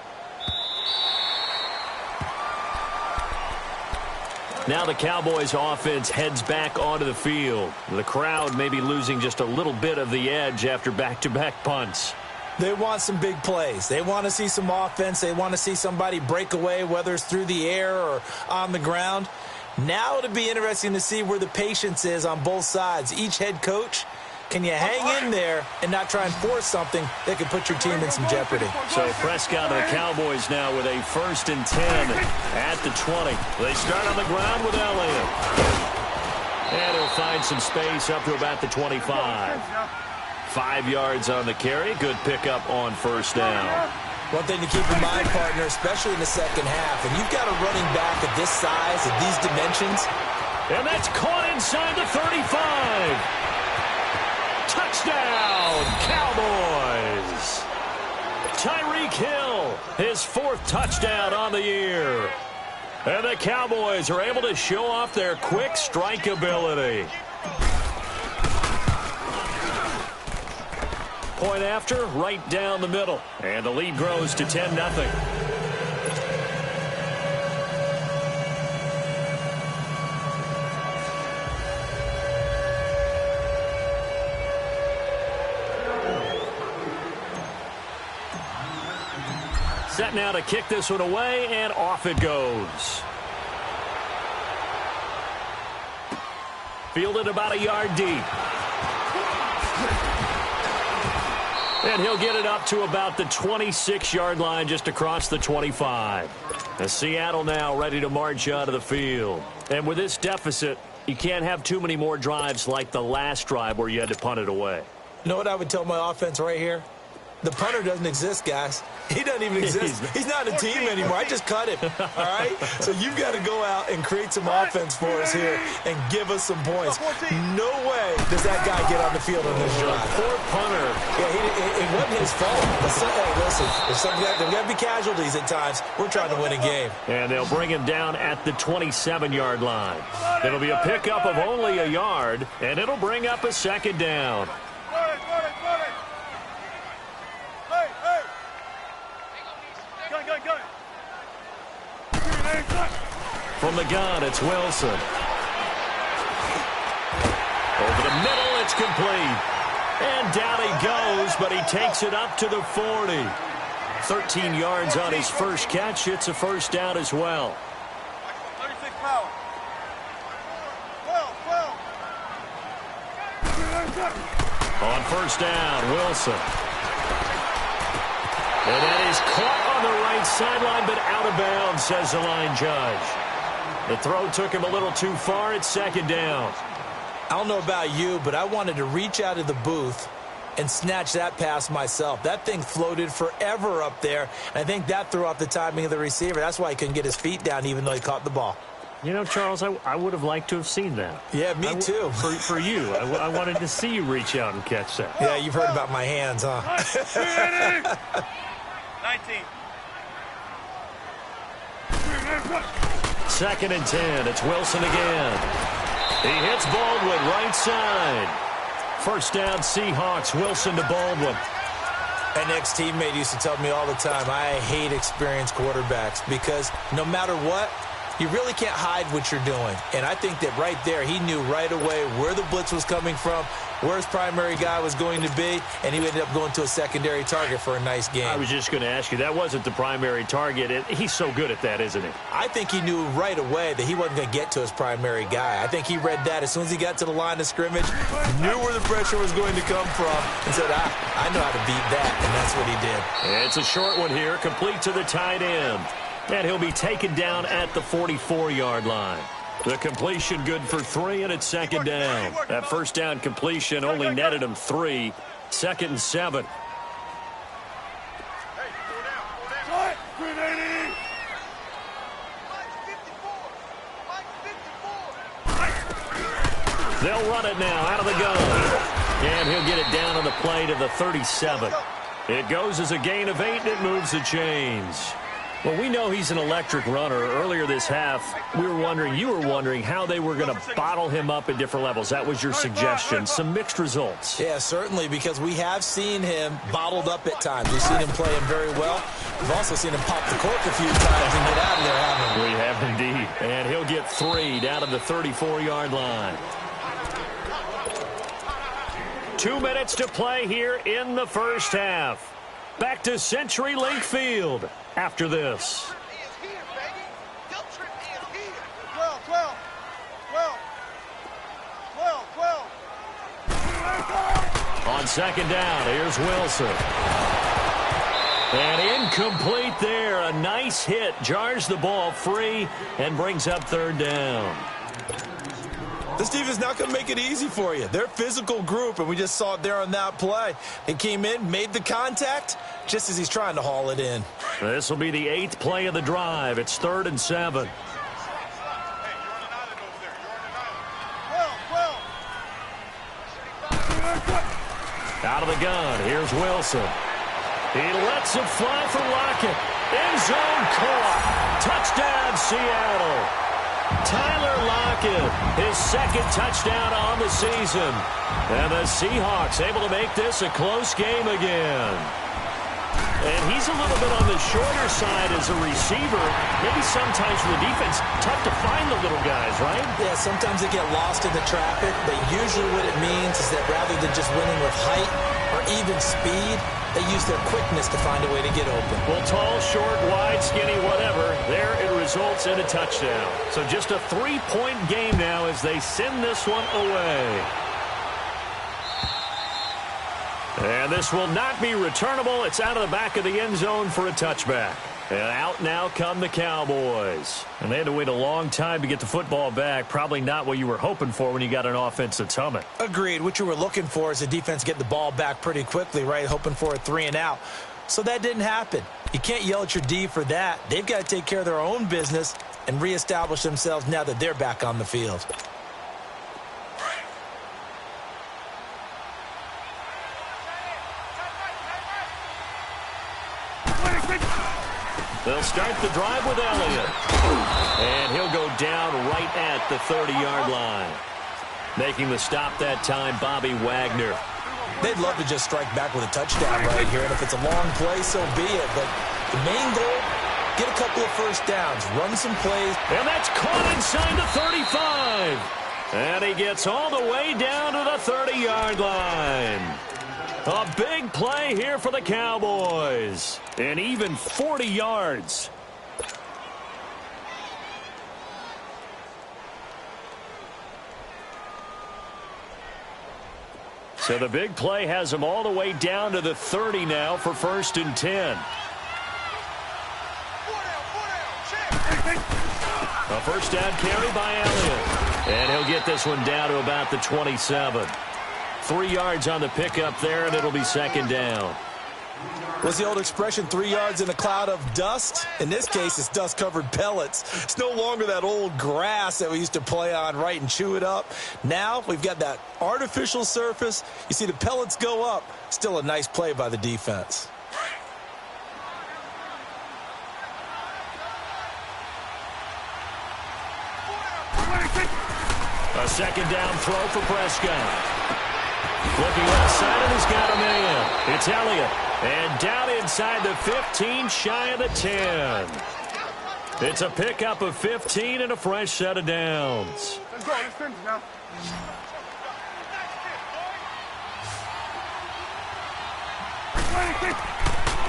S11: Now the Cowboys offense heads back onto the field. The crowd may be losing just a little bit of the edge after back-to-back punts.
S12: They want some big plays. They want to see some offense. They want to see somebody break away, whether it's through the air or on the ground. Now it'll be interesting to see where the patience is on both sides. Each head coach, can you hang in there and not try and force something that could put your team in some jeopardy?
S11: So Prescott and the Cowboys now with a 1st and 10 at the 20. They start on the ground with Elliott. And he'll find some space up to about the 25. 5 yards on the carry. Good pickup on 1st down.
S12: One thing to keep in mind, partner, especially in the second half, and you've got a running back of this size, of these dimensions.
S11: And that's caught inside the 35. Touchdown, Cowboys. Tyreek Hill, his 4th touchdown on the year. And the Cowboys are able to show off their quick strike ability. Point after, right down the middle. And the lead grows to 10-0. Set now to kick this one away, and off it goes. Fielded about a yard deep. And he'll get it up to about the 26-yard line, just across the 25. And Seattle now ready to march out of the field. And with this deficit, you can't have too many more drives like the last drive where you had to punt it away.
S12: You know what I would tell my offense right here? The punter doesn't exist, guys. He doesn't even exist. He's not a team anymore. I just cut him, all right? So you've got to go out and create some offense for us here and give us some points. No way does that guy get on the field on this drive.
S11: Poor punter.
S12: Yeah, it wasn't his fault. Hey, listen, there's got to be casualties at times. We're trying to win a game.
S11: And they'll bring him down at the 27-yard line. It'll be a pickup of only a yard, and it'll bring up a 2nd down. From the gun, it's Wilson. Over the middle, it's complete. And down he goes, but he takes it up to the 40. 13 yards on his first catch. It's a 1st down as well.
S10: 36 power. 12.
S11: On 1st down, Wilson. And that is caught on the right sideline, but out of bounds, says the line judge. The throw took him a little too far. It's 2nd down.
S12: I don't know about you, but I wanted to reach out of the booth and snatch that pass myself. That thing floated forever up there. And I think that threw off the timing of the receiver. That's why he couldn't get his feet down even though he caught the ball.
S11: You know, Charles, I would have liked to have seen that.
S12: Yeah, me too.
S11: For you. I wanted to see you reach out and catch that.
S12: Yeah, you've heard about my hands, huh?
S10: 19.
S11: 2nd and 10. It's Wilson again. He hits Baldwin right side. 1st down, Seahawks. Wilson to Baldwin.
S12: An ex-teammate used to tell me all the time, I hate experienced quarterbacks because no matter what, you really can't hide what you're doing. And I think that right there, he knew right away where the blitz was coming from, where his primary guy was going to be, and he ended up going to a secondary target for a nice game.
S11: I was just going to ask you, that wasn't the primary target. He's so good at that, isn't he?
S12: I think he knew right away that he wasn't going to get to his primary guy. I think he read that as soon as he got to the line of scrimmage, knew where the pressure was going to come from, and said, I know how to beat that, and that's what he did.
S11: It's a short one here, complete to the tight end. And he'll be taken down at the 44-yard line. The completion good for 3, and it's 2nd down. That 1st down completion only netted him 3. 2nd and 7. They'll run it now out of the gun. And he'll get it down on the play to the 37. It goes as a gain of 8, and it moves the chains. Well, we know he's an electric runner. Earlier this half, you were wondering how they were going to bottle him up at different levels. That was your suggestion. Some mixed results.
S12: Yeah, certainly, because we have seen him bottled up at times. We've seen him playing very well. We've also seen him pop the cork a few times and get out of there, haven't we?
S11: We have indeed. And he'll get 3 down to the 34-yard line. 2 minutes to play here in the 1st half. Back to CenturyLink Field after this.
S10: 12.
S11: On second down, here's Wilson. And incomplete there. A nice hit. Jars the ball free and brings up third down.
S12: This defense not going to make it easy for you. They're a physical group, and we just saw it there on that play. He came in, made the contact, just as he's trying to haul it in.
S11: This will be the 8th play of the drive. It's 3rd and 7. Out of the gun, here's Wilson. He lets it fly for Lockett. End zone caught. Touchdown, Seattle. Tyler Lockett, his 2nd touchdown on the season. And the Seahawks able to make this a close game again. And he's a little bit on the shorter side as a receiver. Maybe sometimes for the defense, tough to find the little guys, right?
S12: Yeah, sometimes they get lost in the traffic, but usually what it means is that rather than just winning with height or even speed, they use their quickness to find a way to get open.
S11: Well, tall, short, wide, skinny, whatever, there it results in a touchdown. So just a 3-point game now as they send this one away. And this will not be returnable. It's out of the back of the end zone for a touchback. And out now come the Cowboys. And they had to wait a long time to get the football back. Probably not what you were hoping for when you got an offense that's humming.
S12: Agreed. What you were looking for is the defense get the ball back pretty quickly, right? Hoping for a 3-and-out. So that didn't happen. You can't yell at your D for that. They've got to take care of their own business and reestablish themselves now that they're back on the field.
S11: They'll start the drive with Elliott. And he'll go down right at the 30-yard line. Making the stop that time, Bobby Wagner.
S12: They'd love to just strike back with a touchdown right here. And if it's a long play, so be it. But the main goal, get a couple of first downs, run some plays.
S11: And that's caught inside the 35. And he gets all the way down to the 30-yard line. A big play here for the Cowboys. And even 40 yards. So the big play has them all the way down to the 30 now for 1st and 10. A first down carry by Elliott. And he'll get this one down to about the 27. 3 yards on the pickup there, and it'll be 2nd down.
S12: What's the old expression, 3 yards in a cloud of dust? In this case, it's dust-covered pellets. It's no longer that old grass that we used to play on, right, and chew it up. Now we've got that artificial surface. You see the pellets go up. Still a nice play by the defense.
S11: A 2nd down throw for Prescott. Looking left side, and he's got a man. It's Elliott. And down inside the 15, shy of the 10. It's a pickup of 15 and a fresh set of downs.
S10: Let's go. Let's finish now.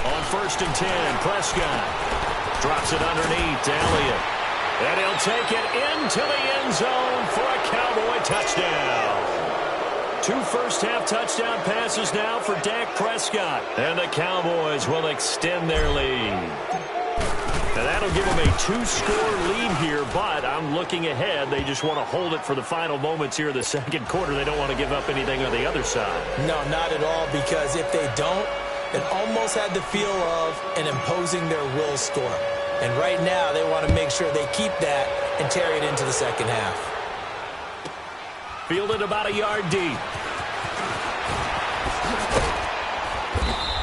S11: On 1st and 10, Prescott drops it underneath to Elliott. And he'll take it into the end zone for a Cowboy touchdown. 2 first-half touchdown passes now for Dak Prescott. And the Cowboys will extend their lead. And that'll give them a 2-score lead here, but I'm looking ahead. They just want to hold it for the final moments here in the 2nd quarter. They don't want to give up anything on the other side.
S12: No, not at all, because if they don't, it almost had the feel of an imposing their will score. And right now, they want to make sure they keep that and carry it into the 2nd half.
S11: Fielded about a yard deep.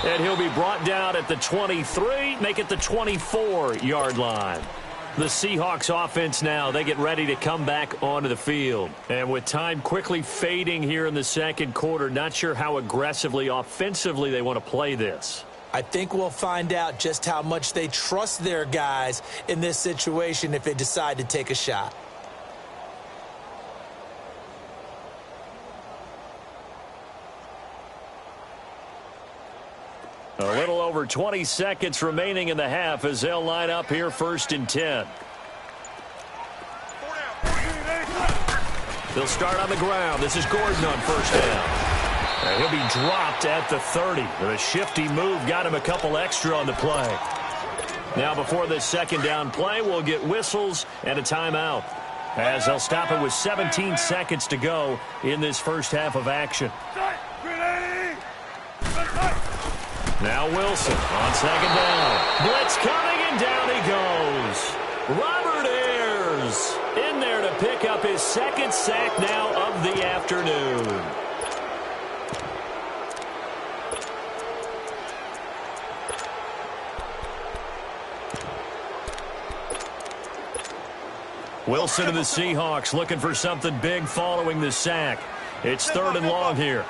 S11: And he'll be brought down at the 23, make it the 24-yard line. The Seahawks offense now, they get ready to come back onto the field. And with time quickly fading here in the 2nd quarter, not sure how aggressively, offensively they want to play this.
S12: I think we'll find out just how much they trust their guys in this situation if they decide to take a shot.
S11: A little over 20 seconds remaining in the half as they'll line up here 1st and 10. They'll start on the ground. This is Gordon on 1st down. And he'll be dropped at the 30. The shifty move got him a couple extra on the play. Now before this 2nd down play, we'll get whistles and a timeout, as they'll stop it with 17 seconds to go in this first half of action. Now Wilson on 2nd down. Blitz coming, and down he goes. Robert Ayers in there to pick up his 2nd sack now of the afternoon. Wilson and the Seahawks looking for something big following the sack. It's 3rd and long here.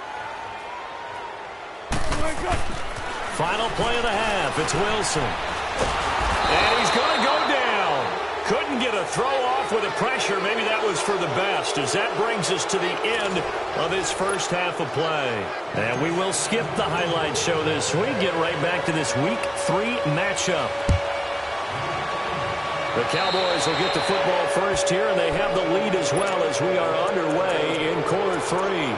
S11: Final play of the half. It's Wilson. And he's going to go down. Couldn't get a throw off with the pressure. Maybe that was for the best, as that brings us to the end of his first half of play. And we will skip the highlight show this week. Get right back to this Week 3 matchup. The Cowboys will get the football first here, and they have the lead as well as we are underway in quarter 3.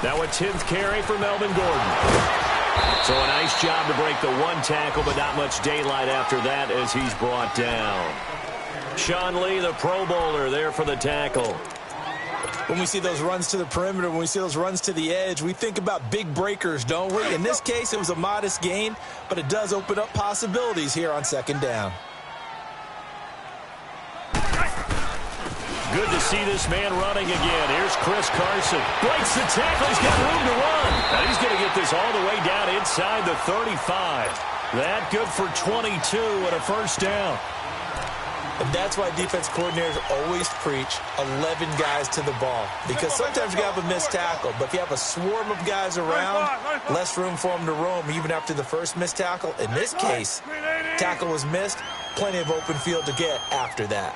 S11: Now a 10th carry for Melvin Gordon. So a nice job to break the 1 tackle, but not much daylight after that as he's brought down. Sean Lee, the Pro Bowler, there for the tackle.
S12: When we see those runs to the perimeter, when we see those runs to the edge, we think about big breakers, don't we? In this case, it was a modest gain, but it does open up possibilities here on 2nd down.
S11: Good to see this man running again. Here's Chris Carson. Breaks the tackle. He's got room to run. And he's going to get this all the way down inside the 35. That good for 22 and a 1st down.
S12: And that's why defense coordinators always preach 11 guys to the ball. Because sometimes you have a missed tackle, but if you have a swarm of guys around, less room for them to roam even after the first missed tackle. In this case, tackle was missed, plenty of open field to get after that.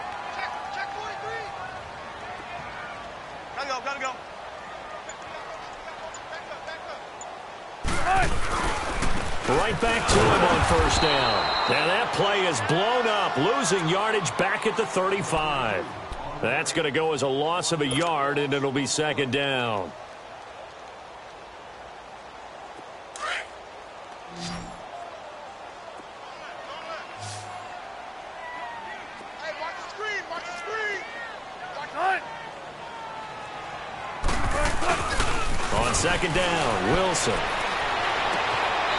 S11: Right back to him on 1st down. And that play is blown up, losing yardage back at the 35. That's going to go as a loss of a yard, and it'll be 2nd down. On 2nd down, Wilson.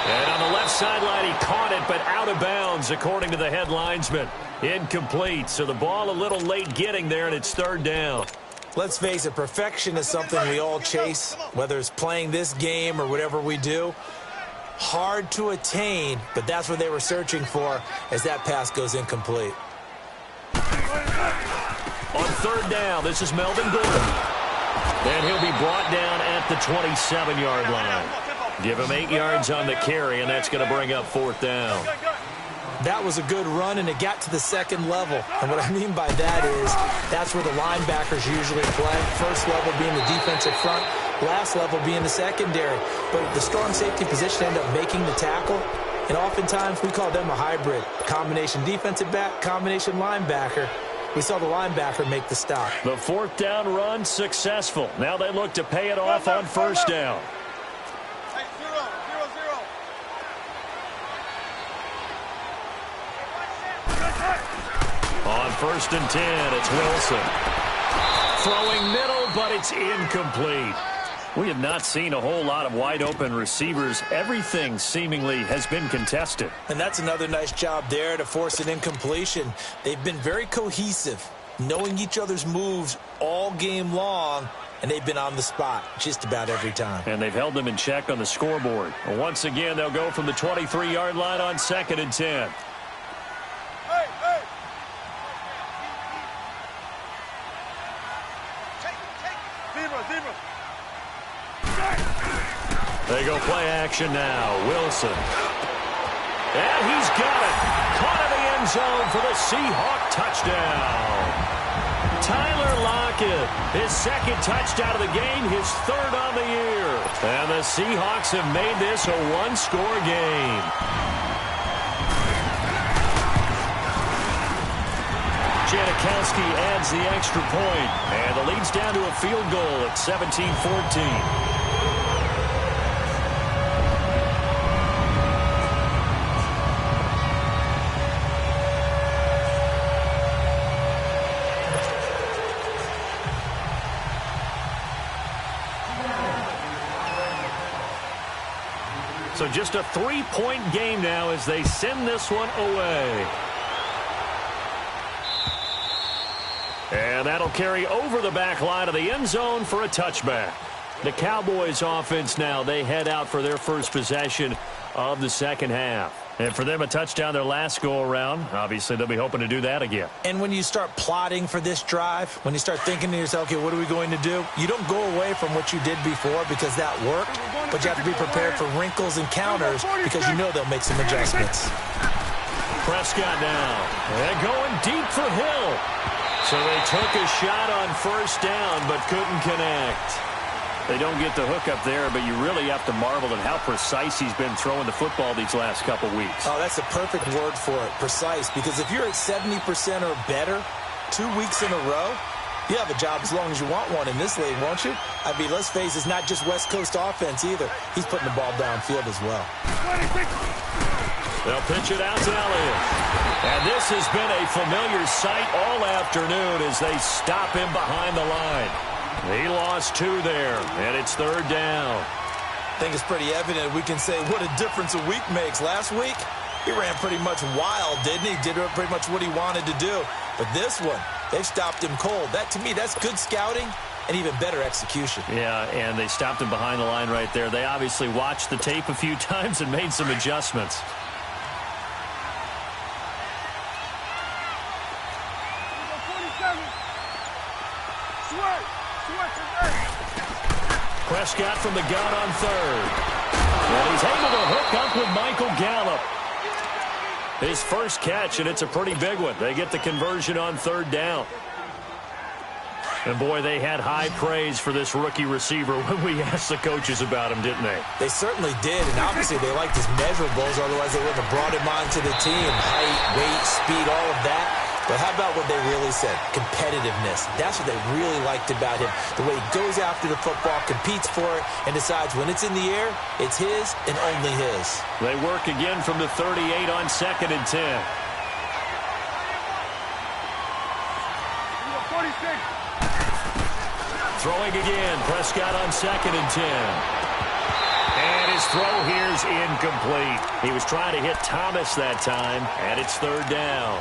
S11: And on the left sideline, he caught it, but out of bounds, according to the head linesman. Incomplete, so the ball a little late getting there, and it's 3rd down.
S12: Let's face it, perfection is something we all chase, whether it's playing this game or whatever we do. Hard to attain, but that's what they were searching for as that pass goes incomplete.
S11: On 3rd down, this is Melvin Gordon. And he'll be brought down at the 27-yard line. Give him 8 yards on the carry, and that's going to bring up 4th down.
S12: That was a good run, and it got to the 2nd level. And what I mean by that is that's where the linebackers usually play. First level being the defensive front, last level being the secondary. But the strong safety position ended up making the tackle, and oftentimes we call them a hybrid. Combination defensive back, combination linebacker. We saw the linebacker make the stop.
S11: The 4th down run successful. Now they look to pay it off on 1st down. On 1st and 10, it's Wilson. Throwing middle, but it's incomplete. We have not seen a whole lot of wide-open receivers. Everything seemingly has been contested.
S12: And that's another nice job there to force an incompletion. They've been very cohesive, knowing each other's moves all game long, and they've been on the spot just about every time.
S11: And they've held them in check on the scoreboard. Once again, they'll go from the 23-yard line on 2nd and 10. They go play action now. Wilson. And he's got it. Caught in the end zone for the Seahawk touchdown. Tyler Lockett, his second touchdown of the game, his third on the year. And the Seahawks have made this a one-score game. Janikowski adds the extra point, and the lead's down to a field goal at 17-14. So just a three-point game now as they send this one away. And that'll carry over the back line of the end zone for a touchback. The Cowboys offense now, they head out for their first possession of the second half. And for them, a touchdown their last go-around. Obviously, they'll be hoping to do that again.
S12: And when you start plotting for this drive, when you start thinking to yourself, okay, what are we going to do? You don't go away from what you did before because that worked, but you have to be prepared for wrinkles and counters because you know they'll make some adjustments.
S11: Prescott now. And going deep for Hill. So they took a shot on first down, but couldn't connect. They don't get the hook up there, but you really have to marvel at how precise he's been throwing the football these last couple weeks.
S12: Oh, that's the perfect word for it, precise, because if you're at 70% or better 2 weeks in a row, you have a job as long as you want one in this league, won't you? I mean, let's face it, it's not just West Coast offense either. He's putting the ball downfield as well.
S11: They'll pitch it out to Elliott. And this has been a familiar sight all afternoon as they stop him behind the line. He lost 2 there, and it's third down.
S12: I think it's pretty evident we can say what a difference a week makes. Last week, he ran pretty much wild, didn't he? Did pretty much what he wanted to do. But this one, they've stopped him cold. That, to me, that's good scouting and even better execution.
S11: Yeah, and they stopped him behind the line right there. They obviously watched the tape a few times and made some adjustments. Prescott from the gun on third. And he's able to hook up with Michael Gallup. His first catch, and it's a pretty big one. They get the conversion on third down. And, boy, they had high praise for this rookie receiver when we asked the coaches about him, didn't they?
S12: They certainly did, and obviously they liked his measurables, otherwise they wouldn't have brought him onto the team. Height, weight, speed, all of that. But how about what they really said? Competitiveness. That's what they really liked about him. The way he goes after the football, competes for it, and decides when it's in the air, it's his and only his.
S11: They work again from the 38 on 2nd and 10.
S10: 46.
S11: Throwing again. Prescott on 2nd and 10. And his throw here's incomplete. He was trying to hit Thomas that time, and it's third down.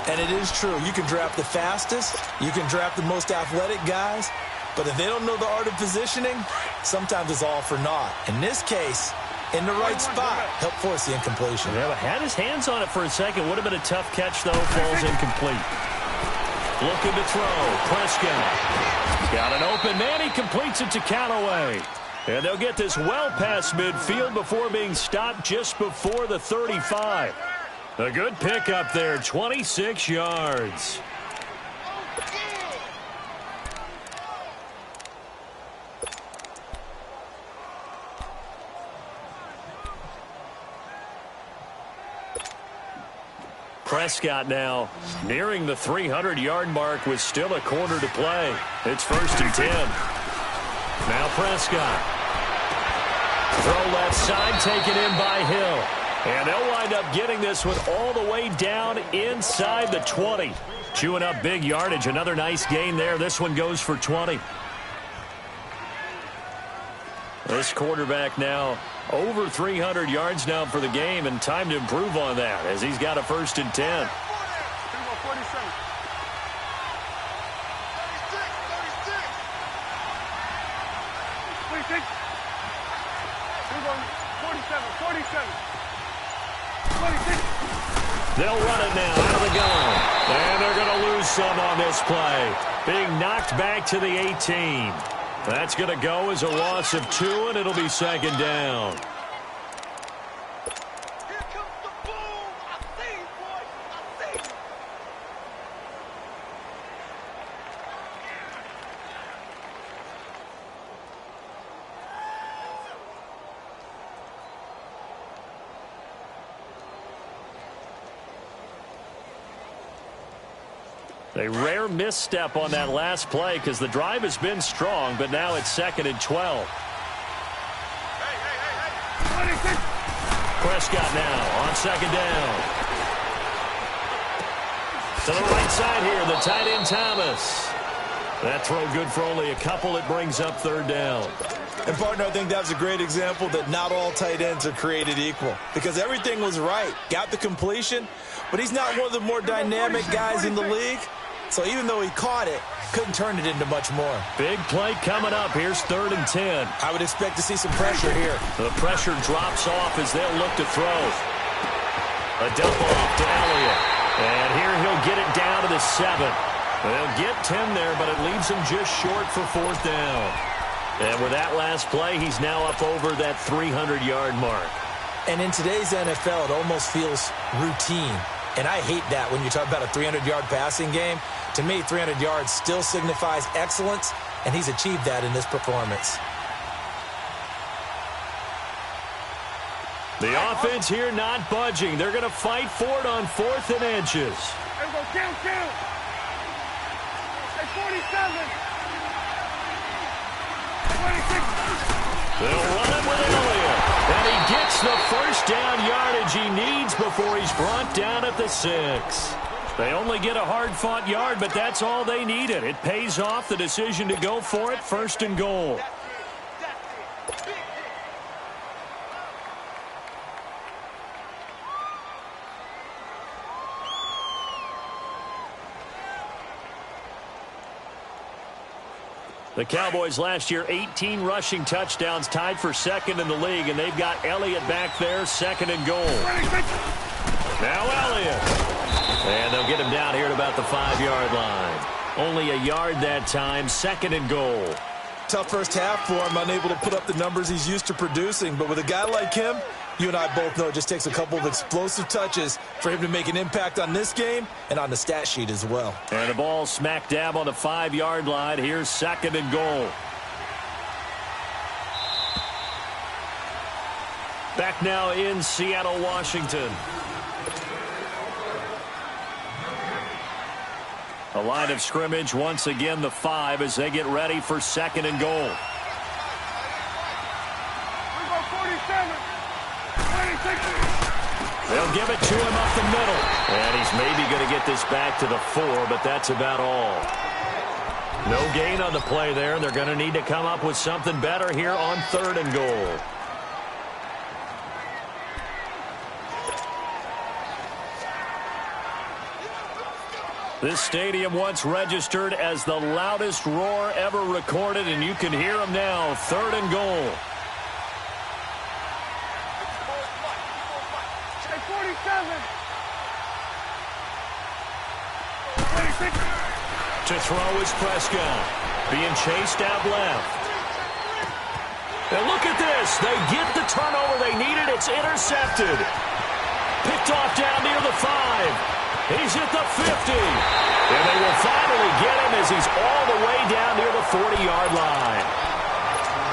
S12: And it is true. You can draft the fastest. You can draft the most athletic guys. But if they don't know the art of positioning, sometimes it's all for naught. In this case, in the right spot, help force the incompletion.
S11: Yeah, had his hands on it for a second. Would have been a tough catch, though. Falls incomplete. Looking to throw. Prescott. Got an open man. He completes it to Callaway. And they'll get this well past midfield before being stopped just before the 35. A good pickup there, 26 yards. Prescott now nearing the 300-yard mark with still a quarter to play. It's 1st and 10. Now Prescott. Throw left side, taken in by Hill. And they'll wind up getting this one all the way down inside the 20. Chewing up big yardage. Another nice gain there. This one goes for 20. This quarterback now over 300 yards now for the game, and time to improve on that as he's got a 1st and 10.
S10: 47.
S11: They'll run it now out of the gun. And they're going to lose some on this play. Being knocked back to the 18. That's going to go as a loss of 2, and it'll be second down. A rare misstep on that last play because the drive has been strong, but now it's 2nd and 12. Prescott now on 2nd down. To the right side here, the tight end Thomas. That throw good for only a couple. It brings up 3rd down.
S12: And, partner, I think that was a great example that not all tight ends are created equal because everything was right. Got the completion, but he's not one of the more dynamic guys in the league. So even though he caught it, couldn't turn it into much more.
S11: Big play coming up. Here's 3rd and 10.
S12: I would expect to see some pressure here.
S11: The pressure drops off as they'll look to throw. A dump off to Elliott. And here he'll get it down to the 7. They'll get 10 there, but it leaves him just short for 4th down. And with that last play, he's now up over that 300-yard mark.
S12: And in today's NFL, it almost feels routine. And I hate that when you talk about a 300-yard passing game. To me, 300 yards still signifies excellence, and he's achieved that in this performance.
S11: The offense here not budging. They're going to fight for it on 4th and inches.
S10: There we go, count. Hey, 47. 26.
S11: They'll run it with Elliott. And he gets the first down yardage he needs before he's brought down at the 6. They only get a hard-fought yard, but that's all they needed. It pays off the decision to go for it, 1st and goal. The Cowboys last year, 18 rushing touchdowns, tied for 2nd in the league, and they've got Elliott back there, 2nd and goal. Now Elliott. And they'll get him down here at about the 5-yard line. Only a yard that time, 2nd and goal.
S12: Tough first half for him, unable to put up the numbers he's used to producing. But with a guy like him, you and I both know it just takes a couple of explosive touches for him to make an impact on this game and on the stat sheet as well.
S11: And the ball smack dab on the 5-yard line. Here's 2nd and goal. Back now in Seattle, Washington. A line of scrimmage, once again the 5 as they get ready for 2nd and goal. They'll give it to him up the middle. And he's maybe going to get this back to the 4, but that's about all. No gain on the play there. They're going to need to come up with something better here on 3rd and goal. This stadium once registered as the loudest roar ever recorded, and you can hear them now. 3rd and goal. To throw is Prescott. Being chased out left. And look at this. They get the turnover they needed. It's intercepted. Picked off down near the 5. He's at the 50. And they will finally get him as he's all the way down near the 40-yard line.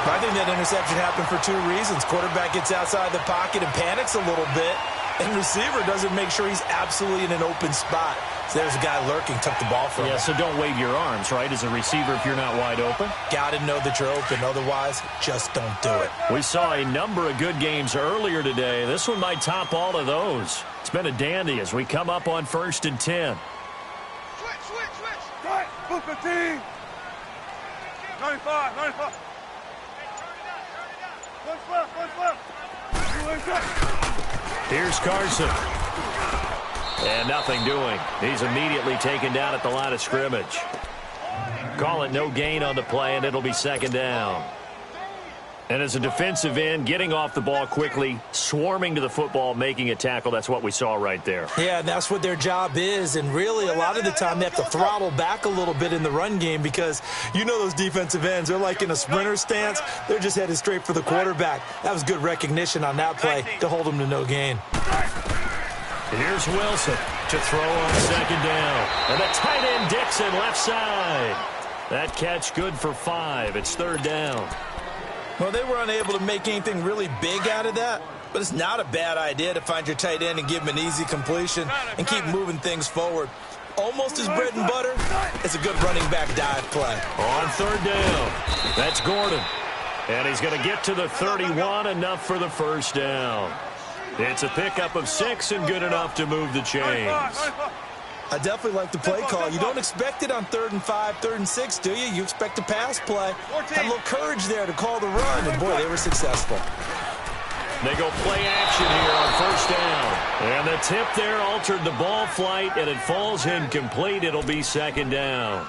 S12: I think that interception happened for 2 reasons. Quarterback gets outside the pocket and panics a little bit. And receiver doesn't make sure he's absolutely in an open spot. So there's a guy lurking, took the ball from him.
S11: Yeah, so don't wave your arms, right, as a receiver if you're not wide open.
S12: Got to know that you're open. Otherwise, just don't do it.
S11: We saw a number of good games earlier today. This one might top all of those. It's been a dandy as we come up on 1st and 10.
S10: Switch. Right, book the team. 95. What's left.
S11: Here's Carson. And nothing doing. He's immediately taken down at the line of scrimmage. Call it no gain on the play, and it'll be 2nd down. And as a defensive end, getting off the ball quickly, swarming to the football, making a tackle, that's what we saw right there.
S12: Yeah, and that's what their job is. And really, a lot of the time, they have to throttle back a little bit in the run game because you know those defensive ends, they're like in a sprinter stance. They're just headed straight for the quarterback. That was good recognition on that play to hold them to no gain.
S11: Here's Wilson to throw on second down. And the tight end Dixon left side. That catch good for 5. It's third down.
S12: Well, they were unable to make anything really big out of that, but it's not a bad idea to find your tight end and give him an easy completion and keep moving things forward. Almost as bread and butter, it's a good running back dive play.
S11: On third down, that's Gordon. And he's going to get to the 31, enough for the first down. It's a pickup of 6 and good enough to move the chains.
S12: I definitely like the play call. You don't expect it on 3rd and 5, 3rd and 6, do you? You expect a pass play. Had a little courage there to call the run, and boy, they were successful.
S11: They go play action here on first down. And the tip there altered the ball flight, and it falls incomplete. It'll be second down.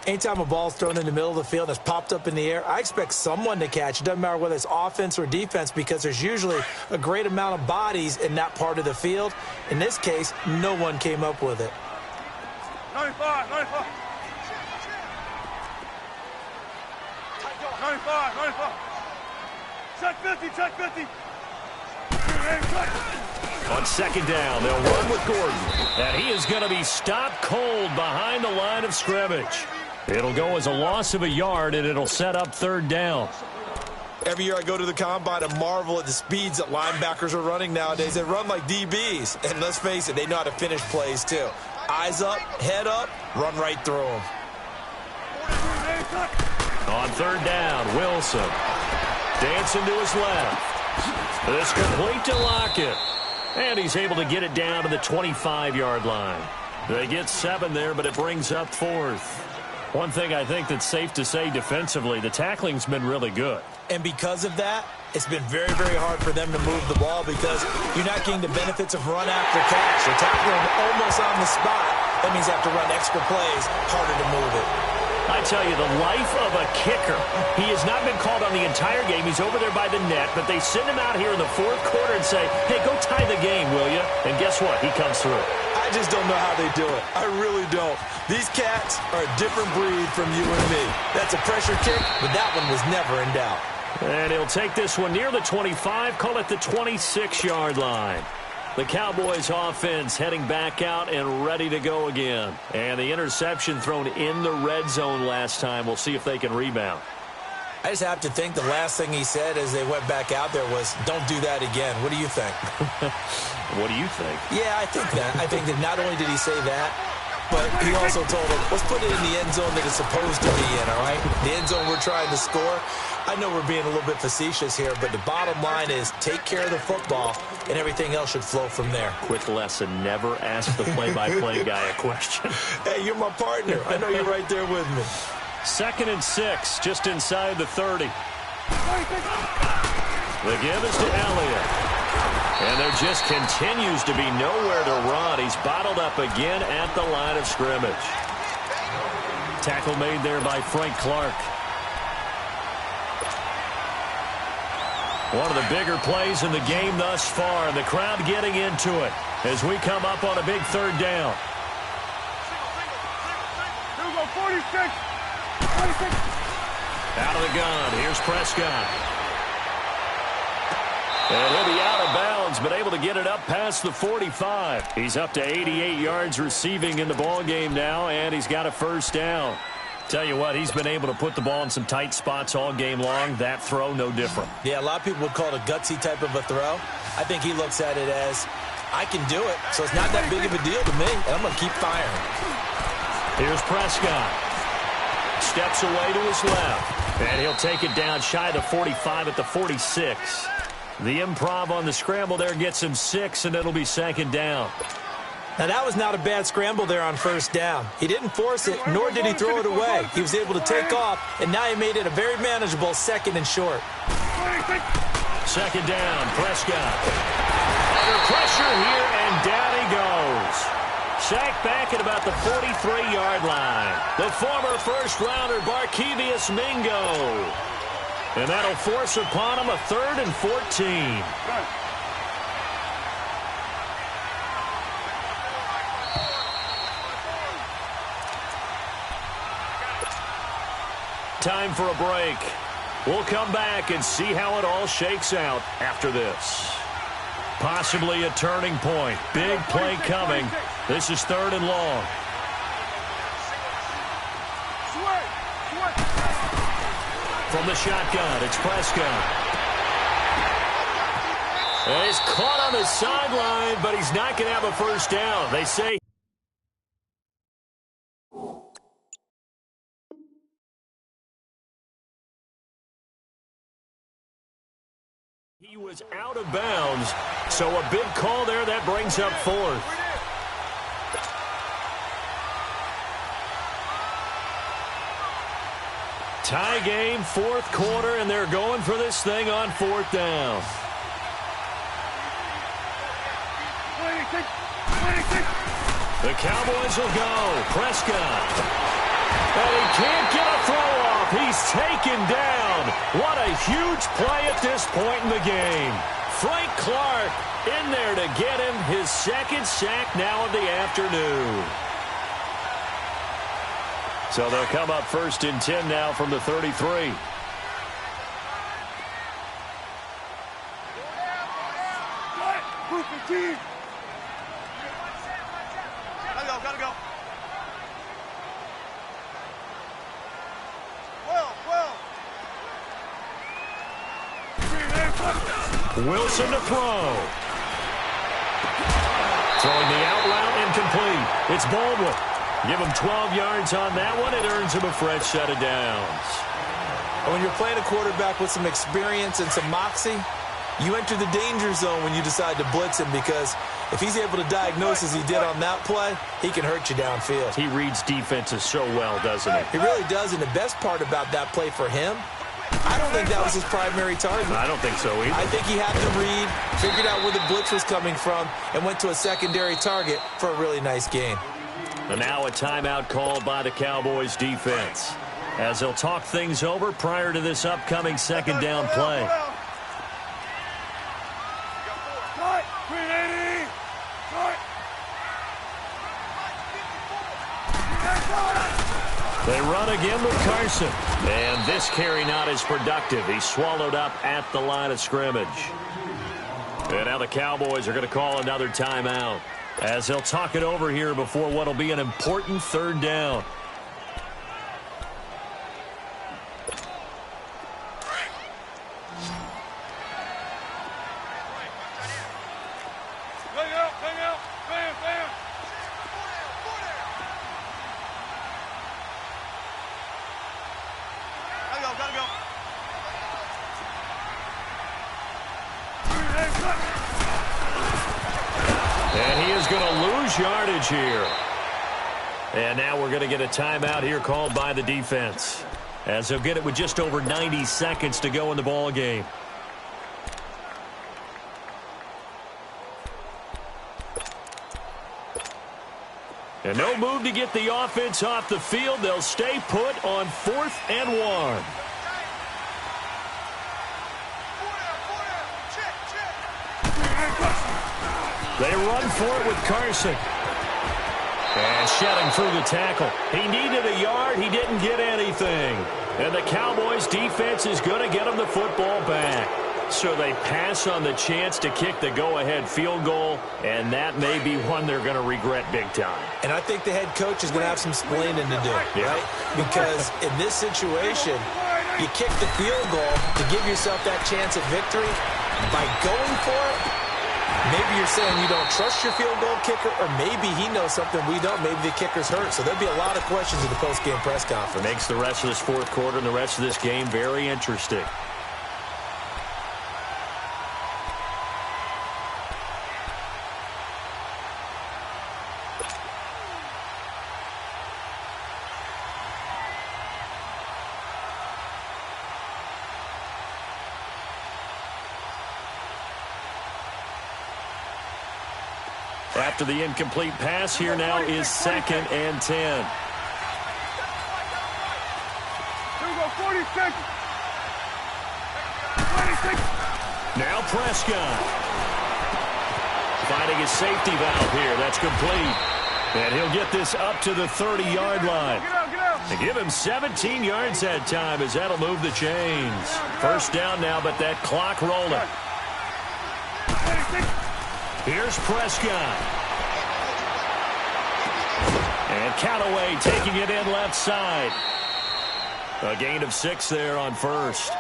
S12: Anytime a ball's thrown in the middle of the field that's popped up in the air, I expect someone to catch. It doesn't matter whether it's offense or defense because there's usually a great amount of bodies in that part of the field. In this case, no one came up with it.
S10: 95. 95. Check 50.
S11: On second down, they'll run with Gordon. And he is going to be stopped cold behind the line of scrimmage. It'll go as a loss of a yard, and it'll set up third down.
S12: Every year I go to the combine and marvel at the speeds that linebackers are running nowadays. They run like DBs. And let's face it, they know how to finish plays too. Eyes up, head up, run right through them.
S11: On third down, Wilson dancing to his left. This complete to Lockett. And he's able to get it down to the 25-yard line. They get 7 there, but it brings up 4th. One thing I think that's safe to say defensively, the tackling's been really good.
S12: And because of that, it's been very, very hard for them to move the ball because you're not getting the benefits of run after catch. They're tackling almost on the spot. That means they have to run extra plays, harder to move it.
S11: I tell you, the life of a kicker. He has not been called on the entire game. He's over there by the net, but they send him out here in the 4th quarter and say, hey, go tie the game, will you? And guess what? He comes through.
S12: I just don't know how they do it. I really don't. These cats are a different breed from you and me. That's a pressure kick, but that one was never in doubt.
S11: And he'll take this one near the 25, call it the 26-yard line. The Cowboys offense heading back out and ready to go again. And the interception thrown in the red zone last time. We'll see if they can rebound.
S12: I just have to think the last thing he said as they went back out there was, don't do that again. What do you think?
S11: What do you think?
S12: Yeah, I think that. I think that not only did he say that, but he also told them, let's put it in the end zone that it's supposed to be in, all right? The end zone we're trying to score. I know we're being a little bit facetious here, but the bottom line is take care of the football, and everything else should flow from there.
S11: Quick lesson, never ask the play-by-play guy a question.
S12: Hey, you're my partner. I know you're right there with me.
S11: 2nd and 6, just inside the 30. The give is to Elliott. And there just continues to be nowhere to run. He's bottled up again at the line of scrimmage. Tackle made there by Frank Clark. One of the bigger plays in the game thus far. The crowd getting into it as we come up on a big third down.
S10: Here we go, 46.
S11: Out of the gun. Here's Prescott. And he'll be out of bounds, but able to get it up past the 45. He's up to 88 yards receiving in the ball game now, and he's got a first down. Tell you what, he's been able to put the ball in some tight spots all game long. That throw, no different.
S12: Yeah, a lot of people would call it a gutsy type of a throw. I think he looks at it as, I can do it, so it's not that big of a deal to me, and I'm going to keep firing.
S11: Here's Prescott. Steps away to his left, and he'll take it down shy of the 45 at the 46. The improv on the scramble there gets him 6, and it'll be second down.
S12: Now, that was not a bad scramble there on first down. He didn't force it, nor did he throw it away. He was able to take off, and now he made it a very manageable 2nd and short.
S11: Second down, Prescott. Under pressure here, and down he goes. Sacked back at about the 43-yard line. The former first-rounder, Barkevious Mingo. And that'll force upon him a 3rd and 14. Time for a break. We'll come back and see how it all shakes out after this. Possibly a turning point. Big play coming. This is 3rd and long. From the shotgun, it's Prescott. And he's caught on the sideline, but he's not going to have a first down. They say he was out of bounds, so a big call there that brings up 4th. Tie game, 4th quarter, and they're going for this thing on 4th down. The Cowboys will go. Prescott. And he can't get a throw off. He's taken down. What a huge play at this point in the game. Frank Clark in there to get him his 2nd sack now of the afternoon. So they'll come up 1st and 10 now from the 33.
S10: Gotta go.
S11: Wilson to throw. Throwing the out route incomplete. It's Baldwin. Give him 12 yards on that one. It earns him a fresh set of downs.
S12: When you're playing a quarterback with some experience and some moxie, you enter the danger zone when you decide to blitz him, because if he's able to diagnose as he did on that play, he can hurt you downfield.
S11: He reads defenses so well, doesn't he?
S12: He really does, and the best part about that play for him, I don't think that was his primary target.
S11: I don't think so either.
S12: I think he had to read, figured out where the blitz was coming from, and went to a secondary target for a really nice gain.
S11: And now a timeout called by the Cowboys defense, as they'll talk things over prior to this upcoming 2nd down play. They run again with Carson. And this carry not as productive. He's swallowed up at the line of scrimmage. And now the Cowboys are going to call another timeout, as they'll talk it over here before what will be an important 3rd down. And he is going to lose yardage here. And now we're going to get a timeout here called by the defense, as they'll get it with just over 90 seconds to go in the ball game. And no move to get the offense off the field. They'll stay put on 4th and 1. They run for it with Carson. And shedding through the tackle. He needed a yard. He didn't get anything. And the Cowboys defense is going to get him the football back. So they pass on the chance to kick the go-ahead field goal, and that may be one they're going to regret big time.
S12: And I think the head coach is going to have some explaining to do, right? Because in this situation, you kick the field goal to give yourself that chance at victory. By going for it, maybe you're saying you don't trust your field goal kicker, or maybe he knows something we don't. Maybe the kicker's hurt. So there'll be a lot of questions in the post-game press conference.
S11: Makes the rest of this 4th quarter and the rest of this game very interesting. After the incomplete pass, here now is 2nd and 10.
S10: Here we go, 40 seconds.
S11: Now Prescott. Finding his safety valve here. That's complete. And he'll get this up to the 30-yard line. They give him 17 yards that time as that'll move the chains. First down now, but that clock rolling. Here's Prescott. And Callaway taking it in left side. A gain of 6 there on first.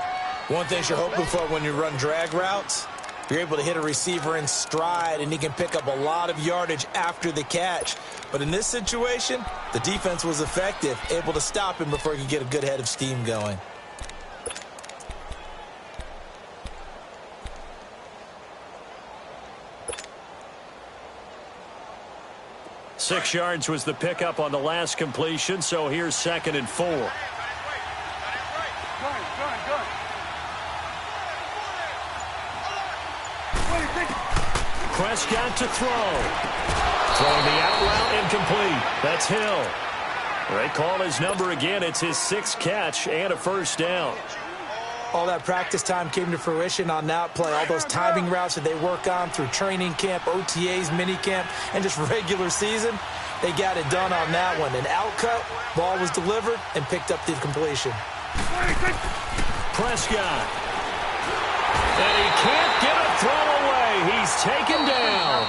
S12: One thing you're hoping for when you run drag routes, you're able to hit a receiver in stride, and he can pick up a lot of yardage after the catch. But in this situation, the defense was effective, able to stop him before he could get a good head of steam going.
S11: Six yards was the pickup on the last completion, so here's 2nd and 4. Prescott to throw. Throwing the out route incomplete. That's Hill. They call his number again. It's his 6th catch and a first down.
S12: All that practice time came to fruition on that play. All those timing routes that they work on through training camp, OTAs, minicamp, and just regular season, they got it done on that one. An out cut, ball was delivered, and picked up the completion.
S11: Prescott. And he can't get a throw away. He's taken down.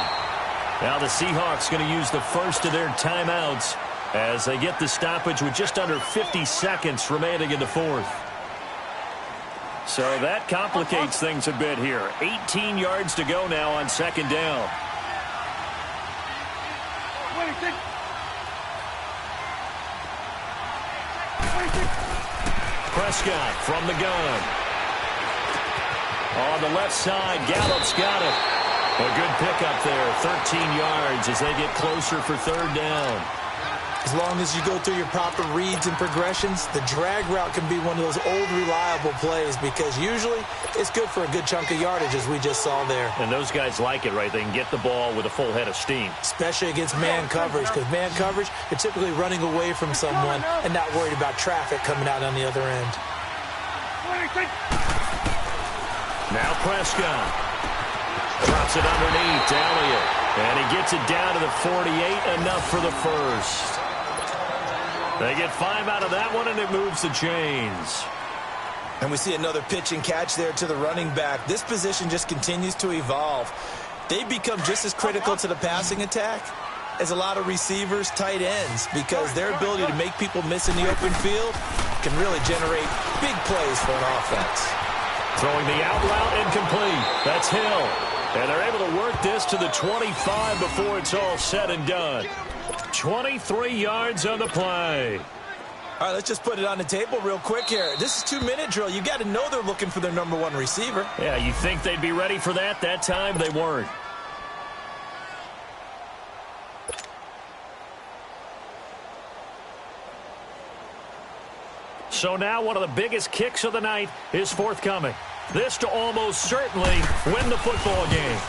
S11: Now the Seahawks going to use the first of their timeouts as they get the stoppage with just under 50 seconds remaining in the 4th. So that complicates things a bit here. 18 yards to go now on 2nd down. Prescott from the gun. On the left side, Gallup's got it. A good pickup there, 13 yards as they get closer for 3rd down.
S12: As long as you go through your proper reads and progressions, the drag route can be one of those old reliable plays because usually it's good for a good chunk of yardage as we just saw there.
S11: And those guys like it, right? They can get the ball with a full head of steam.
S12: Especially against man coverage, because man coverage, you're typically running away from someone and not worried about traffic coming out on the other end.
S11: Now Prescott drops it underneath to Elliott. And he gets it down to the 48, enough for the first. They get 5 out of that one, and it moves the chains.
S12: And we see another pitch and catch there to the running back. This position just continues to evolve. They become just as critical to the passing attack as a lot of receivers, tight ends, because their ability to make people miss in the open field can really generate big plays for an offense.
S11: Throwing the out route incomplete. That's Hill. And they're able to work this to the 25 before it's all said and done. 23 yards on the play.
S12: All right, let's just put it on the table real quick here. This is 2-minute drill. You got to know they're looking for their number 1 receiver.
S11: Yeah, you think they'd be ready for that? That time they weren't. So now one of the biggest kicks of the night is forthcoming. This to almost certainly win the football game.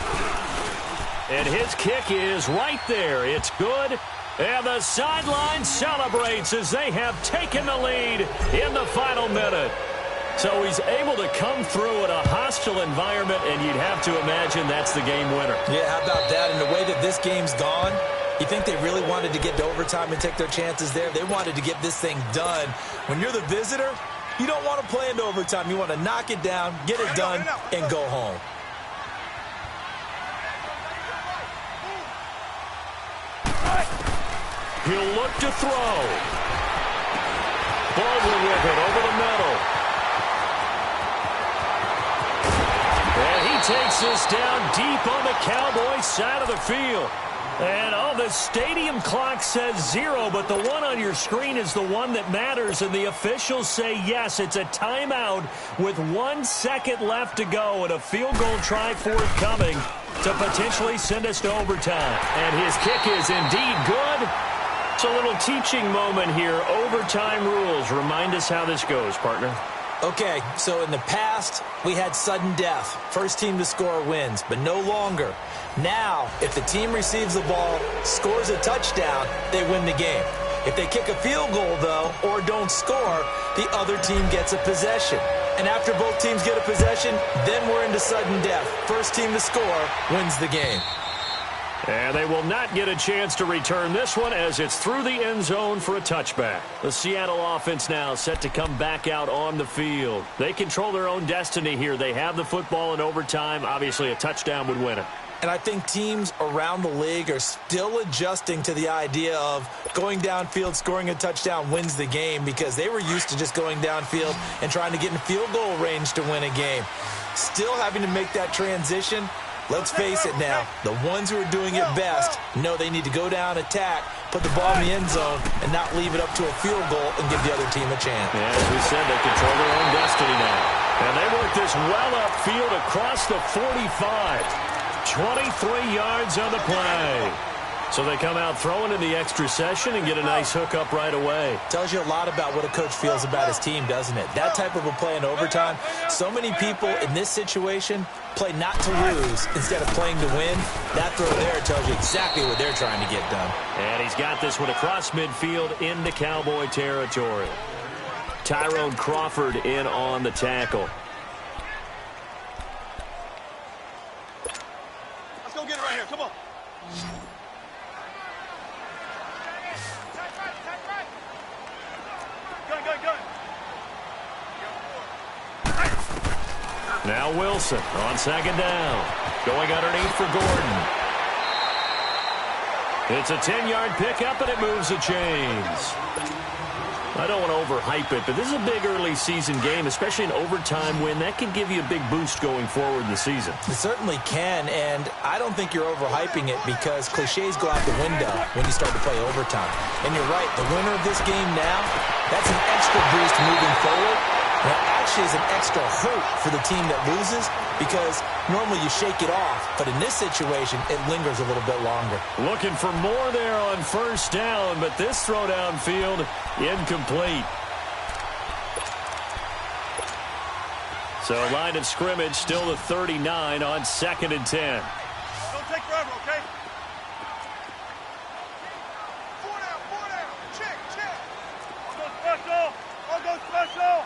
S11: And his kick is right there. It's good. And the sideline celebrates as they have taken the lead in the final minute. So he's able to come through in a hostile environment, and you'd have to imagine that's the game winner.
S12: Yeah, how about that? And the way that this game's gone, you think they really wanted to get to overtime and take their chances there? They wanted to get this thing done. When you're the visitor, you don't want to play into overtime. You want to knock it down, get it done, and go home.
S11: He'll look to throw. Boldly with it over the middle. And he takes this down deep on the Cowboys side of the field. And the stadium clock says 0, but the one on your screen is the one that matters, and the officials say yes, it's a timeout with 1 second left to go and a field goal try forthcoming to potentially send us to overtime. And his kick is indeed good. It's a little teaching moment here. Overtime rules. Remind us how this goes, partner.
S12: Okay, so in the past, we had sudden death. First team to score wins, but no longer. Now, if the team receives the ball, scores a touchdown, they win the game. If they kick a field goal, though, or don't score, the other team gets a possession. And after both teams get a possession, then we're into sudden death. First team to score wins the game.
S11: And they will not get a chance to return this one as it's through the end zone for a touchback. The Seattle offense now set to come back out on the field. They control their own destiny here. They have the football in overtime. Obviously, a touchdown would win it.
S12: And I think teams around the league are still adjusting to the idea of going downfield, scoring a touchdown wins the game, because they were used to just going downfield and trying to get in field goal range to win a game. Still having to make that transition. Let's face it now, the ones who are doing it best know they need to go down, attack, put the ball in the end zone, and not leave it up to a field goal and give the other team a chance.
S11: Yeah, as we said, they control their own destiny now. And they work this well upfield across the 45. 23 yards on the play. So they come out throwing in the extra session and get a nice hookup right away.
S12: Tells you a lot about what a coach feels about his team, doesn't it? That type of a play in overtime. So many people in this situation play not to lose instead of playing to win. That throw there tells you exactly what they're trying to get done.
S11: And he's got this one across midfield into Cowboy territory. Tyrone Crawford in on the tackle.
S10: Let's go get it right here. Come on.
S11: Now Wilson on second down. Going underneath for Gordon. It's a 10-yard pickup, and it moves the chains. I don't want to overhype it, but this is a big early season game, especially an overtime win. That can give you a big boost going forward in the season.
S12: It certainly can, and I don't think you're overhyping it because cliches go out the window when you start to play overtime. And you're right, the winner of this game now, that's an extra boost moving forward. And it actually is an extra hurt for the team that loses because normally you shake it off, but in this situation, it lingers a little bit longer.
S11: Looking for more there on first down, but this throw downfield incomplete. So line of scrimmage still the 39 on 2nd and 10.
S10: Don't take forever, okay? Four down. Check. I'll go special.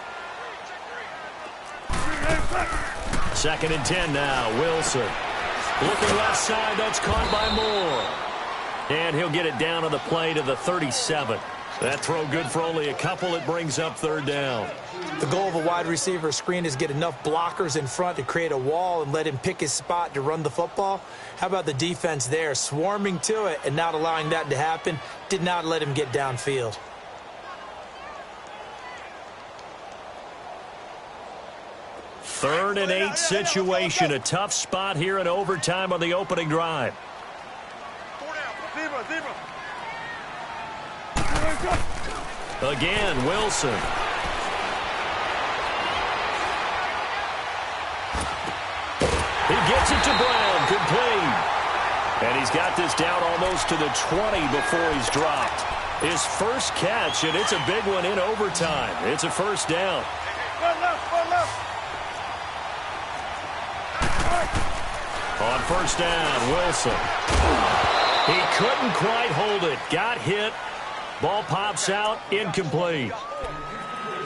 S11: 2nd and 10 now. Wilson. Looking left side. That's caught by Moore. And he'll get it down on the play to the 37. That throw good for only a couple. It brings up 3rd down.
S12: The goal of a wide receiver screen is get enough blockers in front to create a wall and let him pick his spot to run the football. How about the defense there? Swarming to it and not allowing that to happen. Did not let him get downfield.
S11: Third and 8 situation. A tough spot here in overtime on the opening drive. Again, Wilson. He gets it to Brown. Complete. And he's got this down almost to the 20 before he's dropped. His first catch, and it's a big one in overtime. It's a first down. On first down, Wilson. He couldn't quite hold it. Got hit. Ball pops out. Incomplete.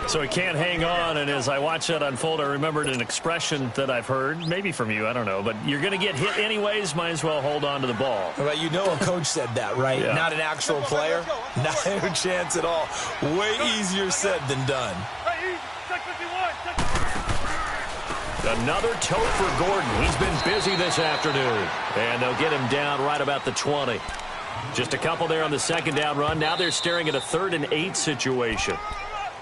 S11: So he can't hang on, and as I watch that unfold, I remembered an expression that I've heard, maybe from you, I don't know, but you're going to get hit anyways, might as well hold on to the ball.
S12: Well, you know a coach said that, right?
S11: Yeah.
S12: Not an actual player. Not a chance at all. Way easier said than done.
S11: Another tote for Gordon. He's been busy this afternoon. And they'll get him down right about the 20. Just a couple there on the second down run. Now they're staring at a 3rd and 8 situation.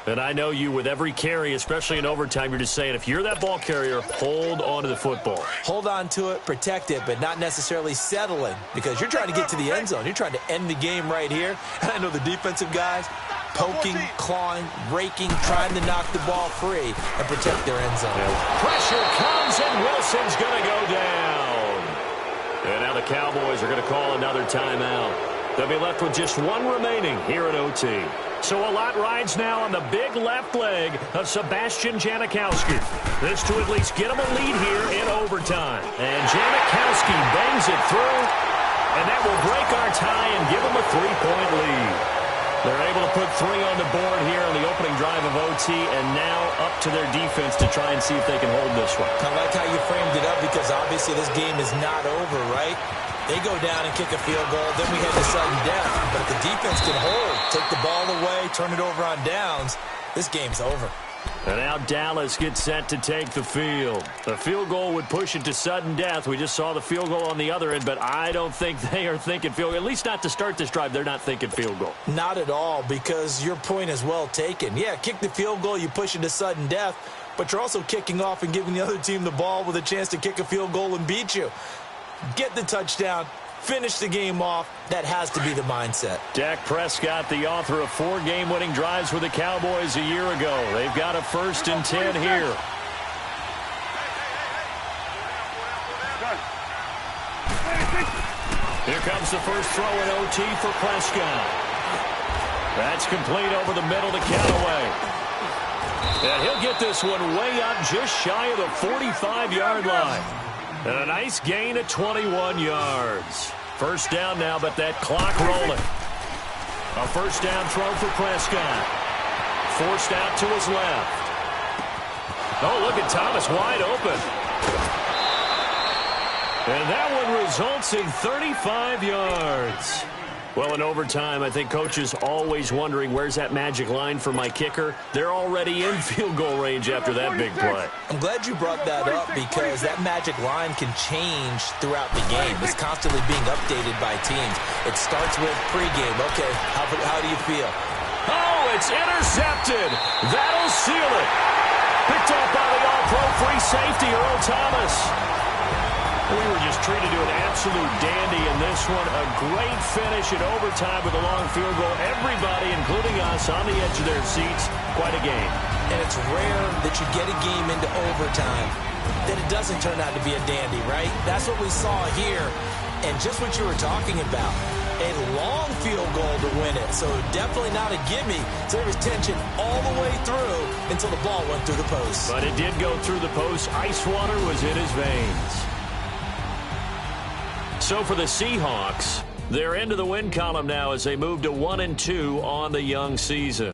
S11: And I know you, with every carry, especially in overtime, you're just saying, if you're that ball carrier, hold on to the football.
S12: Hold on to it, protect it, but not necessarily settling because you're trying to get to the end zone. You're trying to end the game right here. And I know the defensive guys poking, clawing, raking, trying to knock the ball free and protect their end zone.
S11: Pressure comes, and Wilson's going to go down. And now the Cowboys are going to call another timeout. They'll be left with just one remaining here at OT. So a lot rides now on the big left leg of Sebastian Janikowski. This to at least get him a lead here in overtime. And Janikowski bangs it through, and that will break our tie and give him a 3-point lead. They're able to put 3 on the board here on the opening drive of OT, and now up to their defense to try and see if they can hold this one.
S12: I like how you framed it up because obviously this game is not over, right? They go down and kick a field goal, then we head to sudden death. But if the defense can hold, take the ball away, turn it over on downs, this game's over.
S11: And now Dallas gets set to take the field. The field goal would push it to sudden death. We just saw the field goal on the other end, but I don't think they are thinking field goal. At least not to start this drive. They're not thinking field goal.
S12: Not at all, because your point is well taken. Yeah, kick the field goal, you push it to sudden death, but you're also kicking off and giving the other team the ball with a chance to kick a field goal and beat you. Get the touchdown. Finish the game off. That has to be the mindset.
S11: Dak Prescott, the author of 4 game-winning drives for the Cowboys a year ago. They've got a 1st and 10 here. Here comes the first throw in OT for Prescott. That's complete over the middle to Callaway. And he'll get this one way up just shy of the 45-yard line. And a nice gain of 21 yards. First down now, but that clock rolling. A first down throw for Prescott. Forced out to his left. Oh, look at Thomas wide open. And that one results in 35 yards. Well, in overtime, I think Coach is always wondering, where's that magic line for my kicker? They're already in field goal range after that big play.
S12: I'm glad you brought that up because that magic line can change throughout the game. It's constantly being updated by teams. It starts with pregame. Okay, how do you feel?
S11: Oh, it's intercepted. That'll seal it. Picked off by the all-pro free safety, Earl Thomas. We were just treated to an absolute dandy in this one. A great finish in overtime with a long field goal. Everybody, including us, on the edge of their seats. Quite a game.
S12: And it's rare that you get a game into overtime that it doesn't turn out to be a dandy, right? That's what we saw here. And just what you were talking about, a long field goal to win it. So definitely not a gimme. So there was tension all the way through until the ball went through the post.
S11: But it did go through the post. Ice water was in his veins. So for the Seahawks, they're into the win column now as they move to 1-2 on the young season.